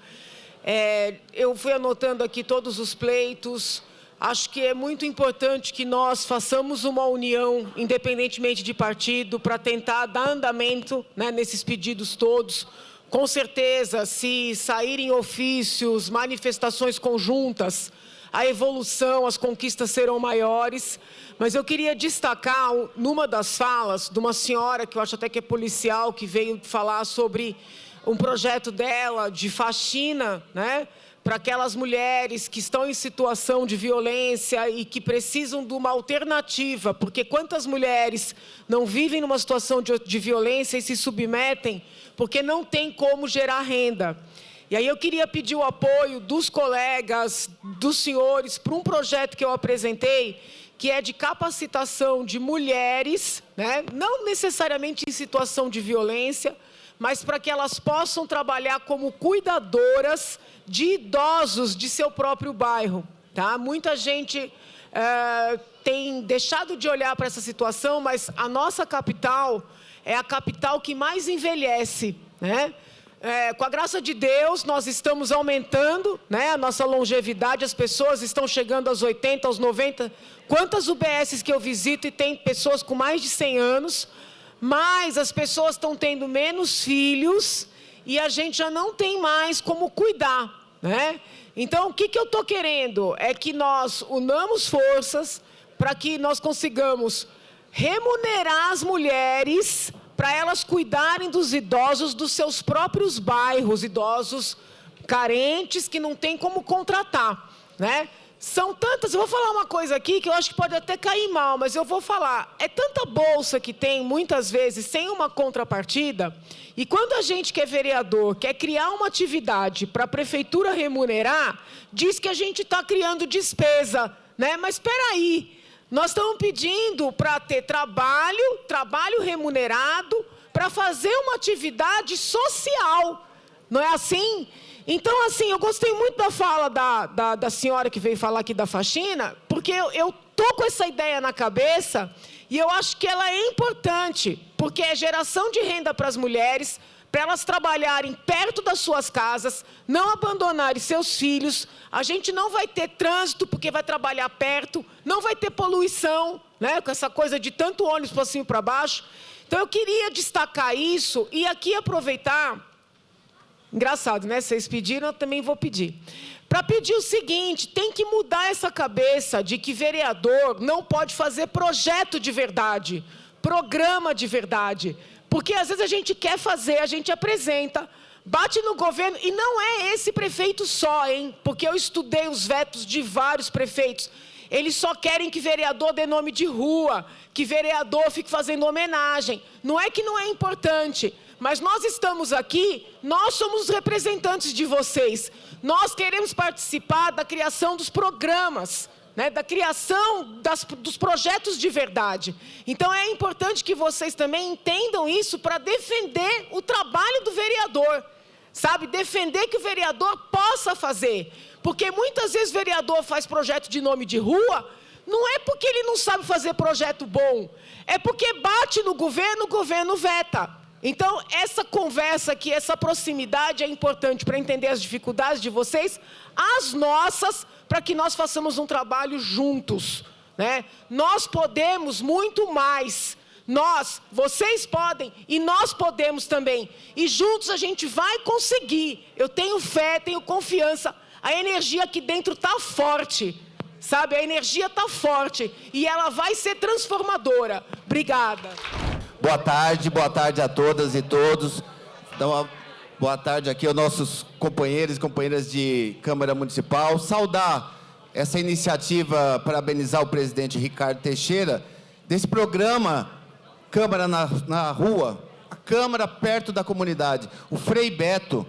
Eu fui anotando aqui todos os pleitos. Acho que é muito importante que nós façamos uma união, independentemente de partido, para tentar dar andamento, né, nesses pedidos todos. Com certeza, se saírem ofícios, manifestações conjuntas, a evolução, as conquistas serão maiores. Mas eu queria destacar, numa das falas, de uma senhora, que eu acho até que é policial, que veio falar sobre um projeto dela de faxina, né, para aquelas mulheres que estão em situação de violência e que precisam de uma alternativa, porque quantas mulheres não vivem numa situação de violência e se submetem porque não tem como gerar renda. E aí eu queria pedir o apoio dos colegas, dos senhores, para um projeto que eu apresentei, que é de capacitação de mulheres, né, não necessariamente em situação de violência, mas para que elas possam trabalhar como cuidadoras de idosos de seu próprio bairro. Tá? Muita gente tem deixado de olhar para essa situação, mas a nossa capital é a capital que mais envelhece, né? Com a graça de Deus, nós estamos aumentando, né, a nossa longevidade, as pessoas estão chegando aos 80, aos 90. Quantas UBSs que eu visito e tem pessoas com mais de 100 anos, mas as pessoas estão tendo menos filhos e a gente já não tem mais como cuidar, né? Então, o que eu estou querendo é que nós unamos forças para que nós consigamos remunerar as mulheres para elas cuidarem dos idosos dos seus próprios bairros, idosos carentes que não tem como contratar, né? São tantas, eu vou falar uma coisa aqui que eu acho que pode até cair mal, mas eu vou falar. É tanta bolsa que tem, muitas vezes, sem uma contrapartida, e quando a gente que é vereador quer criar uma atividade para a prefeitura remunerar, diz que a gente está criando despesa, né? Mas espera aí. Nós estamos pedindo para ter trabalho remunerado, para fazer uma atividade social, não é assim? Então, assim, eu gostei muito da fala da senhora que veio falar aqui da faxina, porque eu estou com essa ideia na cabeça e eu acho que ela é importante, porque é geração de renda para as mulheres, para elas trabalharem perto das suas casas, não abandonarem seus filhos. A gente não vai ter trânsito porque vai trabalhar perto, não vai ter poluição, né, com essa coisa de tanto ônibus para cima e para baixo. Então, eu queria destacar isso e aqui aproveitar. Engraçado, né? Vocês pediram, eu também vou pedir. Para pedir o seguinte, tem que mudar essa cabeça de que vereador não pode fazer projeto de verdade, programa de verdade. Porque às vezes a gente quer fazer, a gente apresenta, bate no governo, e não é esse prefeito só, hein? Porque eu estudei os vetos de vários prefeitos. Eles só querem que vereador dê nome de rua, que vereador fique fazendo homenagem. Não é que não é importante, mas nós estamos aqui, nós somos os representantes de vocês. Nós queremos participar da criação dos programas, né, da criação dos projetos de verdade. Então, é importante que vocês também entendam isso para defender o trabalho do vereador, sabe? Defender que o vereador possa fazer. Porque muitas vezes o vereador faz projeto de nome de rua, Não é porque ele não sabe fazer projeto bom, é porque bate no governo, o governo veta. Então, essa conversa aqui, essa proximidade é importante para entender as dificuldades de vocês, as nossas, para que nós façamos um trabalho juntos, né? Nós podemos muito mais. Vocês podem e nós podemos também. E juntos a gente vai conseguir. Eu tenho fé, tenho confiança. A energia aqui dentro está forte, sabe? A energia está forte e ela vai ser transformadora. Obrigada. Boa tarde a todas e todos. Então, uma boa tarde aqui aos nossos companheiros e companheiras de Câmara Municipal. Saudar essa iniciativa, parabenizar o presidente Ricardo Teixeira, desse programa Câmara na Rua, a Câmara perto da comunidade. O Frei Beto,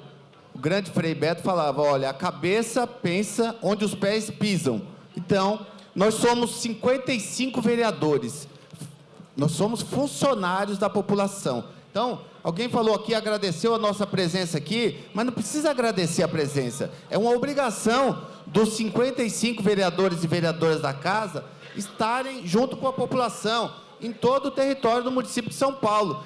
o grande Frei Beto falava, olha, a cabeça pensa onde os pés pisam. Então, nós somos 55 vereadores. Nós somos funcionários da população. Então, alguém falou aqui, agradeceu a nossa presença aqui, mas não precisa agradecer a presença. É uma obrigação dos 55 vereadores e vereadoras da casa estarem junto com a população, em todo o território do município de São Paulo.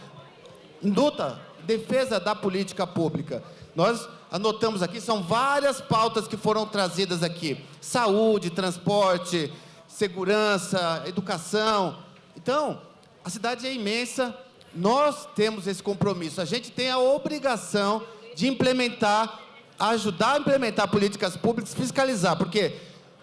Em luta, defesa da política pública. Nós anotamos aqui, são várias pautas que foram trazidas aqui. Saúde, transporte, segurança, educação. Então, a cidade é imensa, nós temos esse compromisso. A gente tem a obrigação de implementar, ajudar a implementar políticas públicas, fiscalizar, porque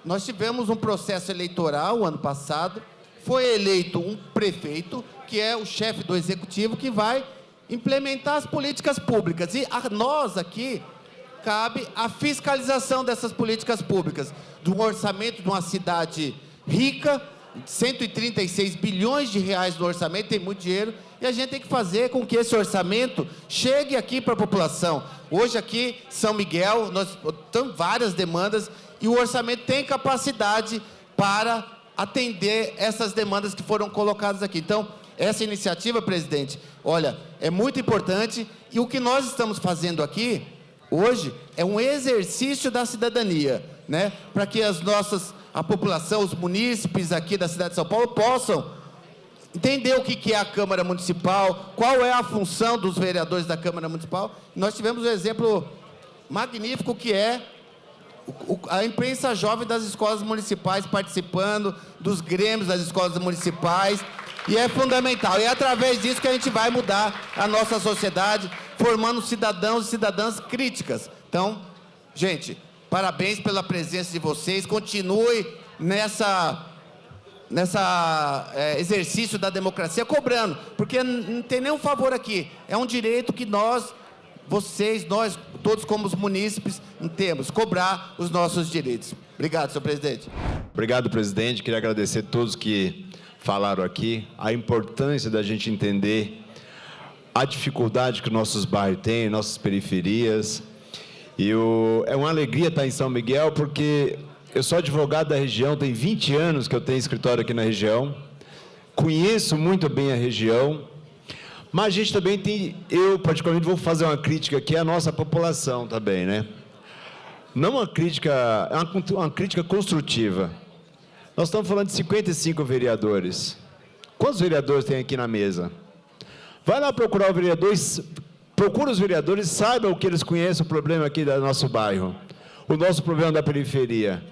nós tivemos um processo eleitoral ano passado, foi eleito um prefeito, que é o chefe do executivo, que vai implementar as políticas públicas. E a nós aqui, cabe a fiscalização dessas políticas públicas, do orçamento de uma cidade rica, 136 bilhões de reais no orçamento, tem muito dinheiro, e a gente tem que fazer com que esse orçamento chegue aqui para a população. Hoje aqui, São Miguel, nós temos várias demandas, e o orçamento tem capacidade para atender essas demandas que foram colocadas aqui. Então, essa iniciativa, presidente, olha, é muito importante, e o que nós estamos fazendo aqui, hoje, é um exercício da cidadania, né? Para que a população, os munícipes aqui da cidade de São Paulo possam entender o que é a Câmara Municipal, qual é a função dos vereadores da Câmara Municipal. Nós tivemos um exemplo magnífico que é a imprensa jovem das escolas municipais participando dos grêmios das escolas municipais, e é fundamental. E é através disso que a gente vai mudar a nossa sociedade, formando cidadãos e cidadãs críticas. Então, gente, parabéns pela presença de vocês, continue nessa exercício da democracia, cobrando, porque não tem nenhum favor aqui, é um direito que nós, todos como os munícipes, temos, cobrar os nossos direitos. Obrigado, senhor presidente. Obrigado, presidente. Queria agradecer a todos que falaram aqui, a importância da gente entender a dificuldade que nossos bairros têm, nossas periferias. E é uma alegria estar em São Miguel, porque eu sou advogado da região, tem 20 anos que eu tenho escritório aqui na região, conheço muito bem a região, mas a gente também tem, eu particularmente vou fazer uma crítica aqui à nossa população também, né? Não uma crítica, é uma crítica construtiva. Nós estamos falando de 55 vereadores. Quantos vereadores tem aqui na mesa? Vai lá procurar o vereador, procura os vereadores, saiba o que eles conhecem, o problema aqui do nosso bairro, o nosso problema da periferia.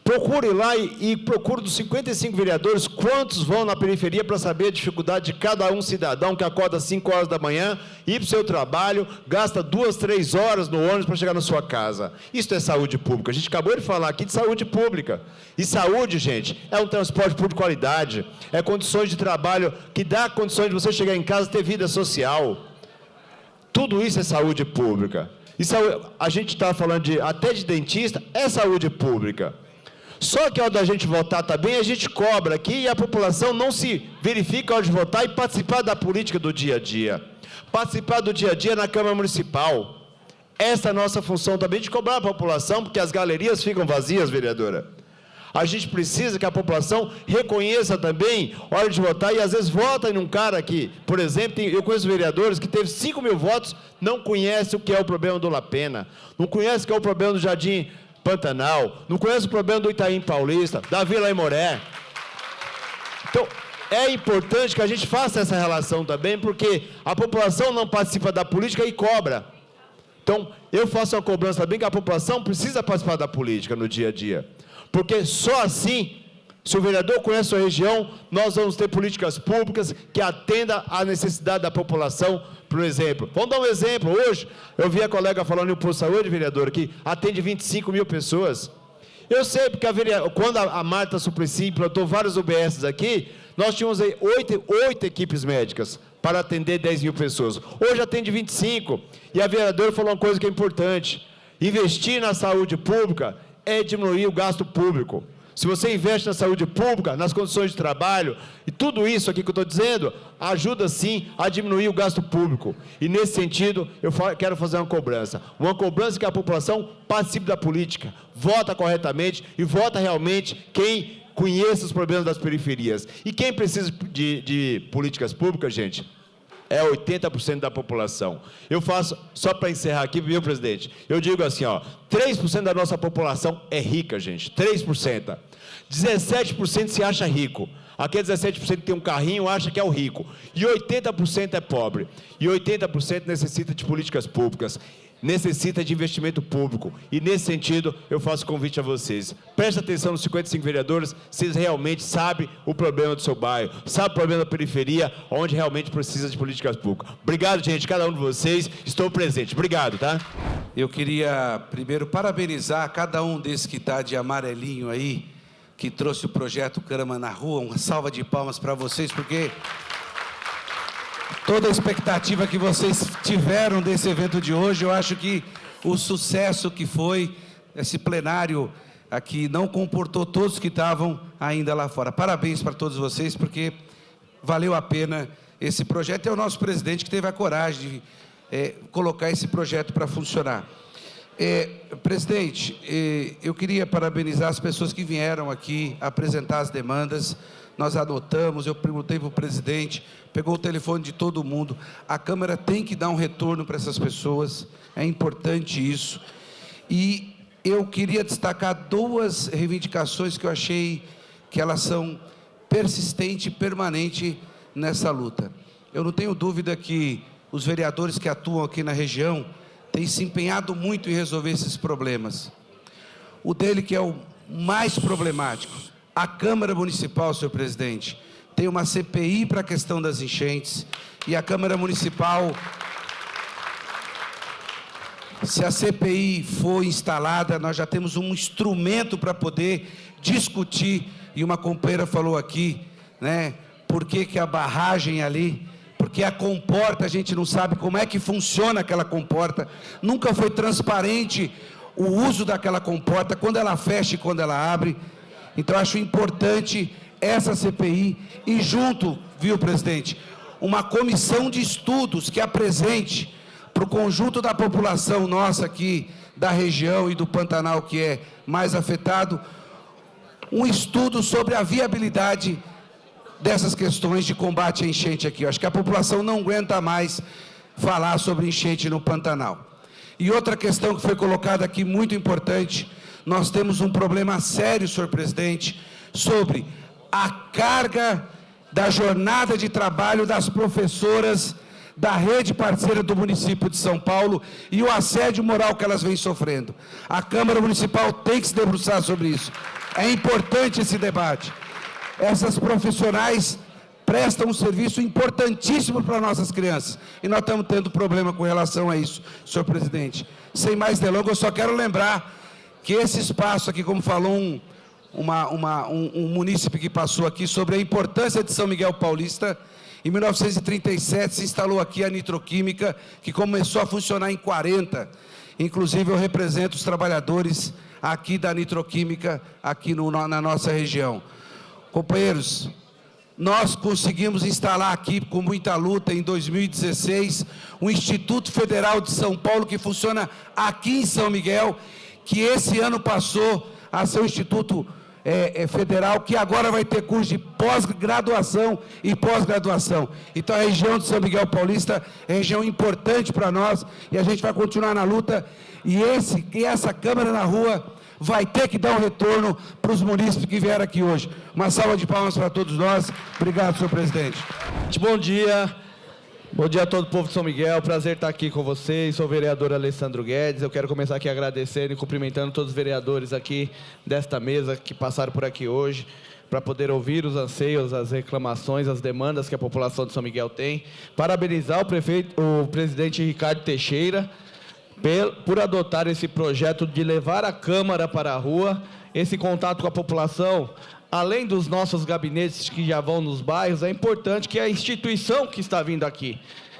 Procure lá e procure dos 55 vereadores, quantos vão na periferia para saber a dificuldade de cada um cidadão que acorda às 5 horas da manhã, ir para o seu trabalho, gasta 2, 3 horas no ônibus para chegar na sua casa. Isso é saúde pública. A gente acabou de falar aqui de saúde pública. E saúde, gente, é um transporte público de qualidade, é condições de trabalho que dá condições de você chegar em casa e ter vida social. Tudo isso é saúde pública. E a gente está falando até de dentista, é saúde pública. Só que ao da gente votar também, a gente cobra aqui e a população não se verifica ao de votar e participar da política do dia a dia. Participar do dia a dia na Câmara Municipal. Essa é a nossa função também, de cobrar a população, porque as galerias ficam vazias, vereadora. A gente precisa que a população reconheça também a hora de votar, e às vezes vota em um cara aqui. Por exemplo, eu conheço vereadores que teve 5 mil votos, não conhece o que é o problema do La Pena, não conhece o que é o problema do Jardim Pantanal, não conhece o problema do Itaim Paulista, da Vila Aimoré. Então, é importante que a gente faça essa relação também, porque a população não participa da política e cobra. Então, eu faço uma cobrança também que a população precisa participar da política no dia a dia. Porque só assim, se o vereador conhece a sua região, nós vamos ter políticas públicas que atendam à necessidade da população, por exemplo. Vamos dar um exemplo. Hoje, eu vi a colega falando em posto de saúde, vereador, que atende 25 mil pessoas. Eu sei, porque quando a Marta Suplicy implantou vários UBS aqui, nós tínhamos aí 8 equipes médicas para atender 10 mil pessoas. Hoje atende 25. E a vereadora falou uma coisa que é importante. Investir na saúde pública é diminuir o gasto público. Se você investe na saúde pública, nas condições de trabalho, e tudo isso aqui que eu estou dizendo, ajuda sim a diminuir o gasto público. E nesse sentido, eu quero fazer uma cobrança que a população participe da política, vota corretamente e vota realmente quem conheça os problemas das periferias. E quem precisa de políticas públicas, gente, é 80% da população. Eu faço, só para encerrar aqui, viu, presidente? Eu digo assim, ó, 3% da nossa população é rica, gente, 3%. 17% se acha rico. Aquele 17% que tem um carrinho acha que é o rico. E 80% é pobre. E 80% necessita de políticas públicas. Necessita de investimento público. E, nesse sentido, eu faço convite a vocês. Preste atenção nos 55 vereadores, vocês realmente sabem o problema do seu bairro, sabem o problema da periferia, onde realmente precisa de políticas públicas. Obrigado, gente, cada um de vocês. Estou presente. Obrigado, tá? Eu queria, primeiro, parabenizar cada um desses que está de amarelinho aí, que trouxe o projeto Câmara na Rua. Uma salva de palmas para vocês, porque toda a expectativa que vocês tiveram desse evento de hoje, eu acho que o sucesso que foi, esse plenário aqui não comportou todos que estavam ainda lá fora. Parabéns para todos vocês, porque valeu a pena esse projeto. É o nosso presidente que teve a coragem de colocar esse projeto para funcionar. Presidente, eu queria parabenizar as pessoas que vieram aqui apresentar as demandas. Nós anotamos, eu perguntei para o presidente, pegou o telefone de todo mundo. A Câmara tem que dar um retorno para essas pessoas, é importante isso. E eu queria destacar 2 reivindicações que eu achei que elas são persistentes e permanentes nessa luta. Eu não tenho dúvida que os vereadores que atuam aqui na região têm se empenhado muito em resolver esses problemas. O dele que é o mais problemático. A Câmara Municipal, senhor presidente, tem uma CPI para a questão das enchentes, e a Câmara Municipal, se a CPI for instalada, nós já temos um instrumento para poder discutir, e uma companheira falou aqui, né, por que a barragem ali, porque a comporta, a gente não sabe como é que funciona aquela comporta, nunca foi transparente o uso daquela comporta, quando ela fecha e quando ela abre. Então, acho importante essa CPI e junto, viu, presidente, uma comissão de estudos que apresente para o conjunto da população nossa aqui, da região e do Pantanal, que é mais afetado, um estudo sobre a viabilidade dessas questões de combate à enchente aqui. Eu acho que a população não aguenta mais falar sobre enchente no Pantanal. E outra questão que foi colocada aqui, muito importante, nós temos um problema sério, senhor presidente, sobre a carga da jornada de trabalho das professoras da rede parceira do município de São Paulo e o assédio moral que elas vêm sofrendo. A Câmara Municipal tem que se debruçar sobre isso. É importante esse debate. Essas profissionais prestam um serviço importantíssimo para nossas crianças. E nós estamos tendo problema com relação a isso, senhor presidente. Sem mais delongas, eu só quero lembrar que esse espaço aqui, como falou um munícipe que passou aqui, sobre a importância de São Miguel Paulista, em 1937 se instalou aqui a nitroquímica, que começou a funcionar em 40. Inclusive, eu represento os trabalhadores aqui da nitroquímica, aqui na nossa região. Companheiros, nós conseguimos instalar aqui, com muita luta, em 2016, o Instituto Federal de São Paulo, que funciona aqui em São Miguel, que esse ano passou a ser um Instituto Federal, que agora vai ter curso de pós-graduação e pós-graduação. Então, a região de São Miguel Paulista é região importante para nós, e a gente vai continuar na luta, e essa Câmara na Rua vai ter que dar um retorno para os munícipes que vieram aqui hoje. Uma salva de palmas para todos nós. Obrigado, senhor presidente. Bom dia. Bom dia a todo o povo de São Miguel, prazer estar aqui com vocês, sou o vereador Alessandro Guedes, eu quero começar aqui agradecendo e cumprimentando todos os vereadores aqui desta mesa que passaram por aqui hoje, para poder ouvir os anseios, as reclamações, as demandas que a população de São Miguel tem, parabenizar o presidente Ricardo Teixeira por adotar esse projeto de levar a Câmara para a rua, esse contato com a população. Além dos nossos gabinetes que já vão nos bairros, é importante que a instituição que está vindo aqui.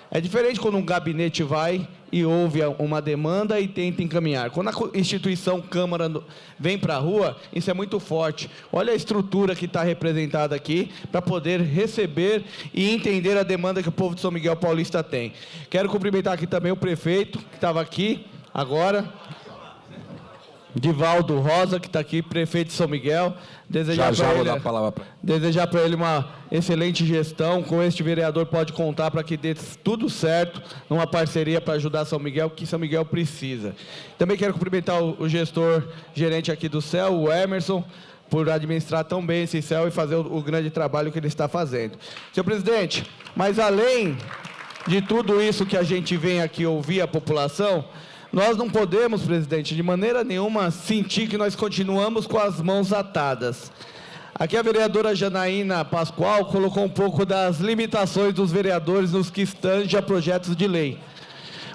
É diferente quando um gabinete vai e ouve uma demanda e tenta encaminhar. Quando a instituição Câmara vem para a rua, isso é muito forte. Olha a estrutura que está representada aqui para poder receber e entender a demanda que o povo de São Miguel Paulista tem. Quero cumprimentar aqui também o prefeito, que estava aqui agora, Divaldo Rosa, que está aqui, prefeito de São Miguel. Desejar para ele uma excelente gestão. Com este vereador pode contar para que dê tudo certo, numa parceria para ajudar São Miguel, que São Miguel precisa. Também quero cumprimentar o gestor, gerente aqui do CEL, o Emerson, por administrar tão bem esse CEL e fazer o grande trabalho que ele está fazendo. Senhor presidente, mas além de tudo isso que a gente vem aqui ouvir a população, nós não podemos, presidente, de maneira nenhuma sentir que nós continuamos com as mãos atadas. Aqui a vereadora Janaína Pascoal colocou um pouco das limitações dos vereadores nos que tange a projetos de lei.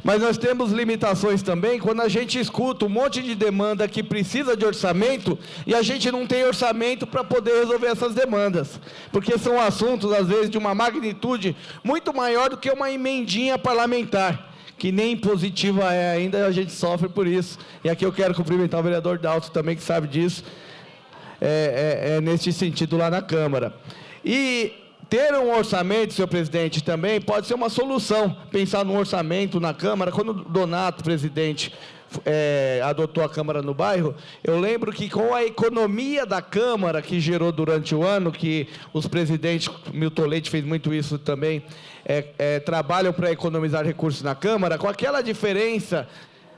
Mas nós temos limitações também quando a gente escuta um monte de demanda que precisa de orçamento e a gente não tem orçamento para poder resolver essas demandas. Porque são assuntos, às vezes, de uma magnitude muito maior do que uma emendinha parlamentar, que nem impositiva é ainda, a gente sofre por isso. E aqui eu quero cumprimentar o vereador Dalto também, que sabe disso, nesse sentido lá na Câmara. E ter um orçamento, senhor presidente, também pode ser uma solução, pensar no orçamento na Câmara. Quando o Donato, presidente, adotou a Câmara no bairro, eu lembro que com a economia da Câmara que gerou durante o ano, que os presidentes, Milton Leite fez muito isso também, trabalham para economizar recursos na Câmara, com aquela diferença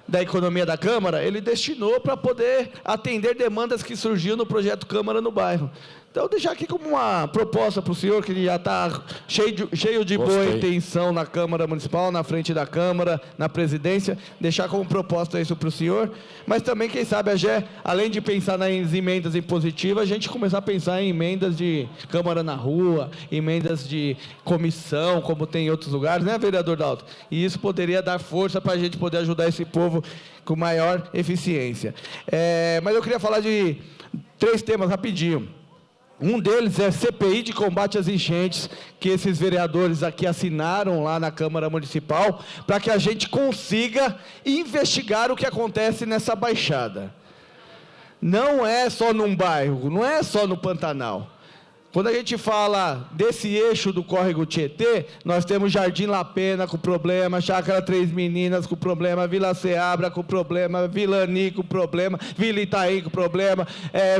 da economia da Câmara, ele destinou para poder atender demandas que surgiam no projeto Câmara no bairro. Então, deixar aqui como uma proposta para o senhor, que já está cheio de boa intenção na Câmara Municipal, na frente da Câmara, na presidência, deixar como proposta isso para o senhor, mas também, quem sabe, além de pensar nas emendas impositivas, a gente começar a pensar em emendas de Câmara na rua, emendas de comissão, como tem em outros lugares, né, vereador Dalto? E isso poderia dar força para a gente poder ajudar esse povo com maior eficiência. Mas eu queria falar de 3 temas rapidinho. Um deles é CPI de combate às enchentes, que esses vereadores aqui assinaram lá na Câmara Municipal, para que a gente consiga investigar o que acontece nessa baixada. Não é só num bairro, não é só no Pantanal. Quando a gente fala desse eixo do córrego Tietê, nós temos Jardim La Pena com problema, Chácara Três Meninas com problema, Vila Ceabra com problema, Vila Ani com problema, Vila Itaí com problema,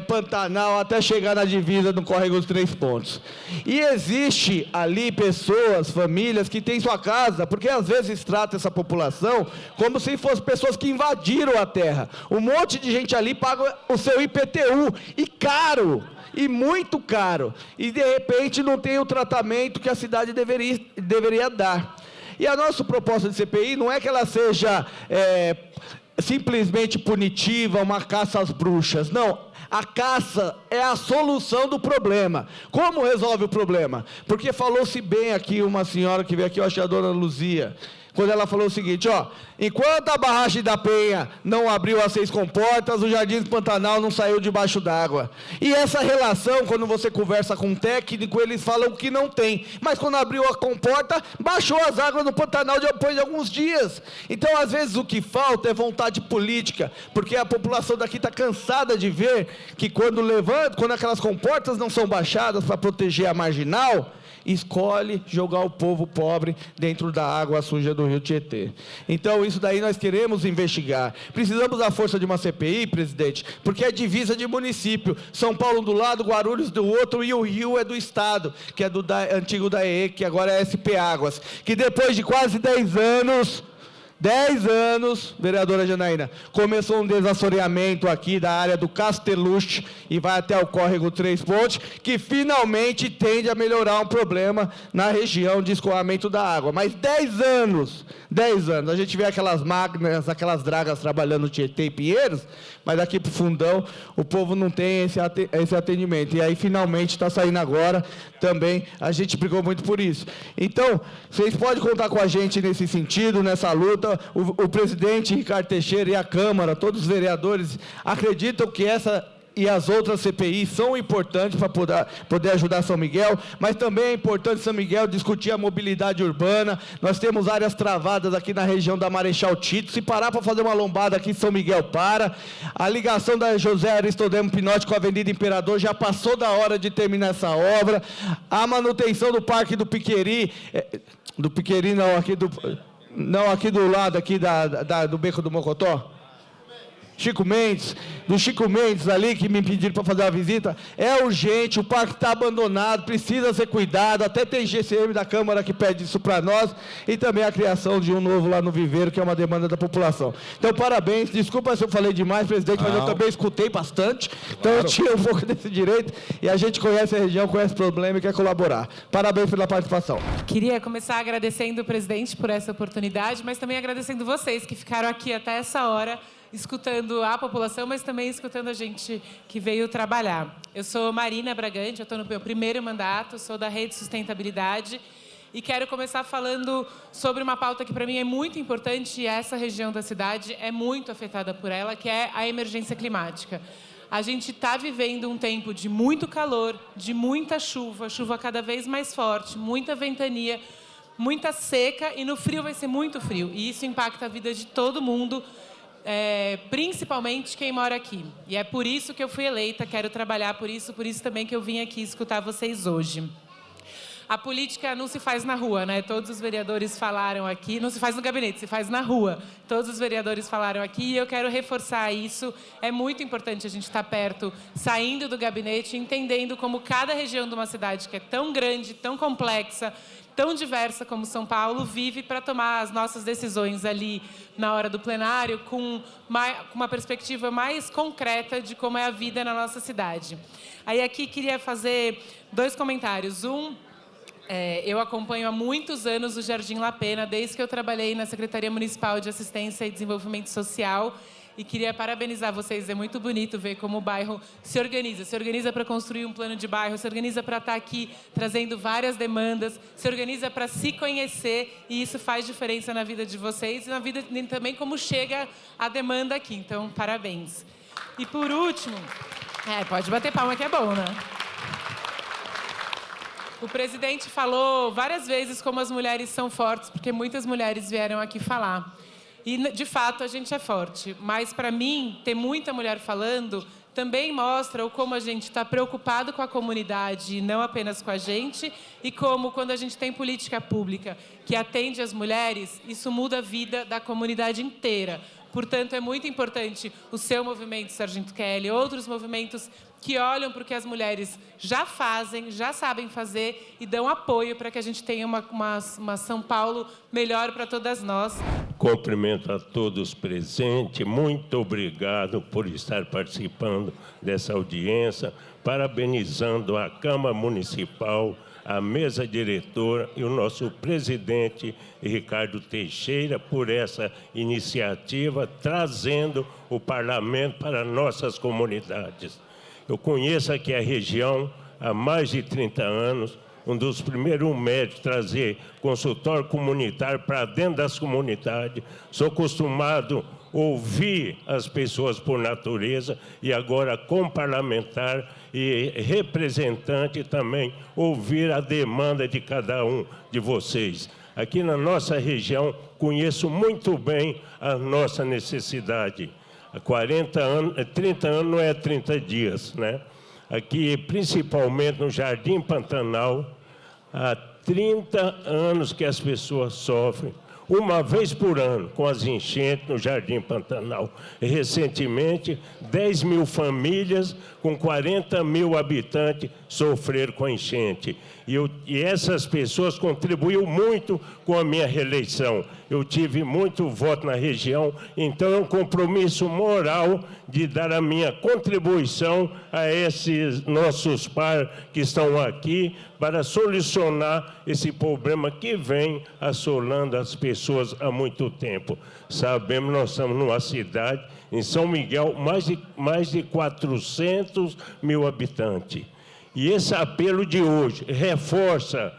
Pantanal, até chegar na divisa do córrego dos 3 Pontos. E existe ali pessoas, famílias que têm sua casa, porque às vezes trata essa população como se fossem pessoas que invadiram a terra. Um monte de gente ali paga o seu IPTU, e caro, e muito caro, e de repente não tem o tratamento que a cidade deveria dar. E a nossa proposta de CPI não é que ela seja simplesmente punitiva, uma caça às bruxas, não. A caça é a solução do problema. Como resolve o problema? Porque falou-se bem aqui uma senhora que veio aqui, eu acho que é a dona Luzia, quando ela falou o seguinte, enquanto a barragem da Penha não abriu as 6 comportas, o Jardim do Pantanal não saiu debaixo d'água. E essa relação, quando você conversa com um técnico, eles falam que não tem. Mas quando abriu a comporta, baixou as águas no Pantanal depois de alguns dias. Então, às vezes, o que falta é vontade política, porque a população daqui está cansada de ver que quando aquelas comportas não são baixadas para proteger a marginal, escolhe jogar o povo pobre dentro da água suja do rio Tietê. Então, isso daí nós queremos investigar. Precisamos da força de uma CPI, presidente, porque é divisa de município. São Paulo do lado, Guarulhos do outro, e o Rio é do Estado, que é do antigo DAE, que agora é SP Águas, que depois de quase 10 anos 10 anos, vereadora Janaína, começou um desassoreamento aqui da área do Casteluche e vai até o córrego Três Pontes, que finalmente tende a melhorar um problema na região de escoamento da água. Mas 10 anos, a gente vê aquelas máquinas, aquelas dragas trabalhando no Tietê e Pinheiros, mas aqui para o fundão o povo não tem esse atendimento. E aí finalmente está saindo agora também, a gente brigou muito por isso. Então, vocês podem contar com a gente nesse sentido, nessa luta. O presidente Ricardo Teixeira e a Câmara, todos os vereadores, acreditam que essa e as outras CPIs são importantes para poder ajudar São Miguel, mas também é importante São Miguel discutir a mobilidade urbana. Nós temos áreas travadas aqui na região da Marechal Tito. Se parar para fazer uma lombada aqui, São Miguel para. A ligação da José Aristodemo Pinotti com a Avenida Imperador já passou da hora de terminar essa obra. A manutenção do Parque do Piqueri, aqui do lado aqui do Beco do Mocotó. Chico Mendes ali, que me pediram para fazer uma visita, é urgente, o parque está abandonado, precisa ser cuidado, até tem GCM da Câmara que pede isso para nós, e também a criação de um novo lá no Viveiro, que é uma demanda da população. Então, parabéns, desculpa se eu falei demais, presidente, mas eu também escutei bastante, então eu tinha um pouco desse direito, e a gente conhece a região, conhece o problema e quer colaborar. Parabéns pela participação. Queria começar agradecendo o presidente por essa oportunidade, mas também agradecendo vocês que ficaram aqui até essa hora, escutando a população, mas também escutando a gente que veio trabalhar. Eu sou Marina Bragante, eu estou no meu primeiro mandato, sou da Rede Sustentabilidade e quero começar falando sobre uma pauta que para mim é muito importante e essa região da cidade é muito afetada por ela, que é a emergência climática. A gente está vivendo um tempo de muito calor, de muita chuva, chuva cada vez mais forte, muita ventania, muita seca e no frio vai ser muito frio. E isso impacta a vida de todo mundo, principalmente quem mora aqui. E é por isso que eu fui eleita, quero trabalhar por isso também que eu vim aqui escutar vocês hoje. A política não se faz na rua, né? Todos os vereadores falaram aqui, não se faz no gabinete, se faz na rua. Todos os vereadores falaram aqui e eu quero reforçar isso. É muito importante a gente estar perto, saindo do gabinete, entendendo como cada região de uma cidade que é tão grande, tão complexa, tão diversa como São Paulo, vive para tomar as nossas decisões ali na hora do plenário com uma perspectiva mais concreta de como é a vida na nossa cidade. Aí aqui queria fazer 2 comentários. Eu acompanho há muitos anos o Jardim La Pena, desde que eu trabalhei na Secretaria Municipal de Assistência e Desenvolvimento Social, e queria parabenizar vocês. É muito bonito ver como o bairro se organiza para construir um plano de bairro, se organiza para estar aqui trazendo várias demandas, se organiza para se conhecer, e isso faz diferença na vida de vocês e na vida também como chega a demanda aqui. Então, parabéns. E por último, pode bater palma que é bom, né? O presidente falou várias vezes como as mulheres são fortes, porque muitas mulheres vieram aqui falar. E, de fato, a gente é forte. Mas, para mim, ter muita mulher falando também mostra o como a gente está preocupado com a comunidade e não apenas com a gente, e como, quando a gente tem política pública que atende as mulheres, isso muda a vida da comunidade inteira. Portanto, é muito importante o seu movimento, Sargento Kelly, outros movimentos que olham para o que as mulheres já fazem, já sabem fazer e dão apoio para que a gente tenha uma São Paulo melhor para todas nós. Cumprimento a todos presentes, muito obrigado por estar participando dessa audiência, parabenizando a Câmara Municipal, a mesa diretora e o nosso presidente Ricardo Teixeira por essa iniciativa, trazendo o parlamento para nossas comunidades. Eu conheço aqui a região há mais de 30 anos, um dos primeiros médicos a trazer consultório comunitário para dentro das comunidades. Sou acostumado a ouvir as pessoas por natureza e agora, como parlamentar e representante, também ouvir a demanda de cada um de vocês. Aqui na nossa região, conheço muito bem a nossa necessidade. Há 40 anos, 30 anos não é 30 dias, né? Aqui, principalmente no Jardim Pantanal, há 30 anos que as pessoas sofrem, uma vez por ano, com as enchentes no Jardim Pantanal. Recentemente, 10 mil famílias com 40 mil habitantes sofreram com a enchente. E essas pessoas contribuíram muito com a minha reeleição. Eu tive muito voto na região, então é um compromisso moral de dar a minha contribuição a esses nossos pares que estão aqui para solucionar esse problema que vem assolando as pessoas há muito tempo. Sabemos, nós estamos numa cidade, em São Miguel, mais de 400 mil habitantes. E esse apelo de hoje reforça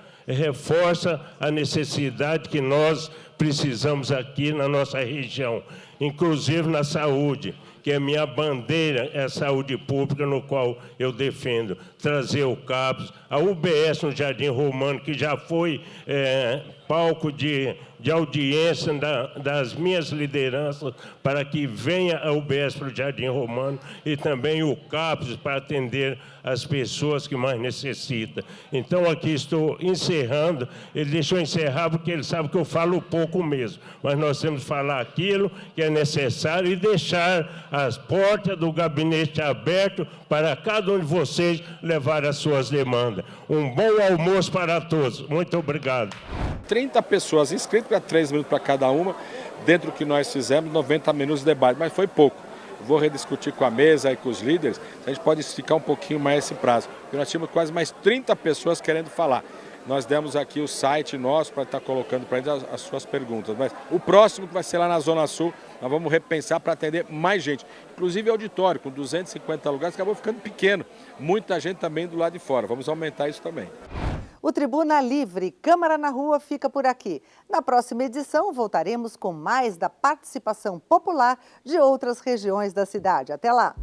a necessidade que nós precisamos aqui na nossa região, inclusive na saúde, que é minha bandeira, é a saúde pública, no qual eu defendo. Trazer o CAPS, a UBS no Jardim Romano, que já foi palco de audiência das minhas lideranças, para que venha a UBS para o Jardim Romano, e também o CAPS para atender as pessoas que mais necessitam. Então, aqui estou encerrando. Ele deixou encerrar porque ele sabe que eu falo pouco mesmo, mas nós temos que falar aquilo que é necessário e deixar as portas do gabinete abertas para cada um de vocês levar as suas demandas. Um bom almoço para todos. Muito obrigado. 30 pessoas inscritas, para 3 minutos para cada uma, dentro do que nós fizemos, 90 minutos de debate, mas foi pouco. Vou rediscutir com a mesa e com os líderes, a gente pode esticar um pouquinho mais esse prazo, porque nós tínhamos quase mais 30 pessoas querendo falar. Nós demos aqui o site nosso para estar colocando para eles as suas perguntas, mas o próximo, que vai ser lá na Zona Sul, nós vamos repensar para atender mais gente. Inclusive auditório, com 250 lugares, acabou ficando pequeno. Muita gente também do lado de fora, vamos aumentar isso também. O Tribuna Livre Câmara na Rua fica por aqui. Na próxima edição, voltaremos com mais da participação popular de outras regiões da cidade. Até lá!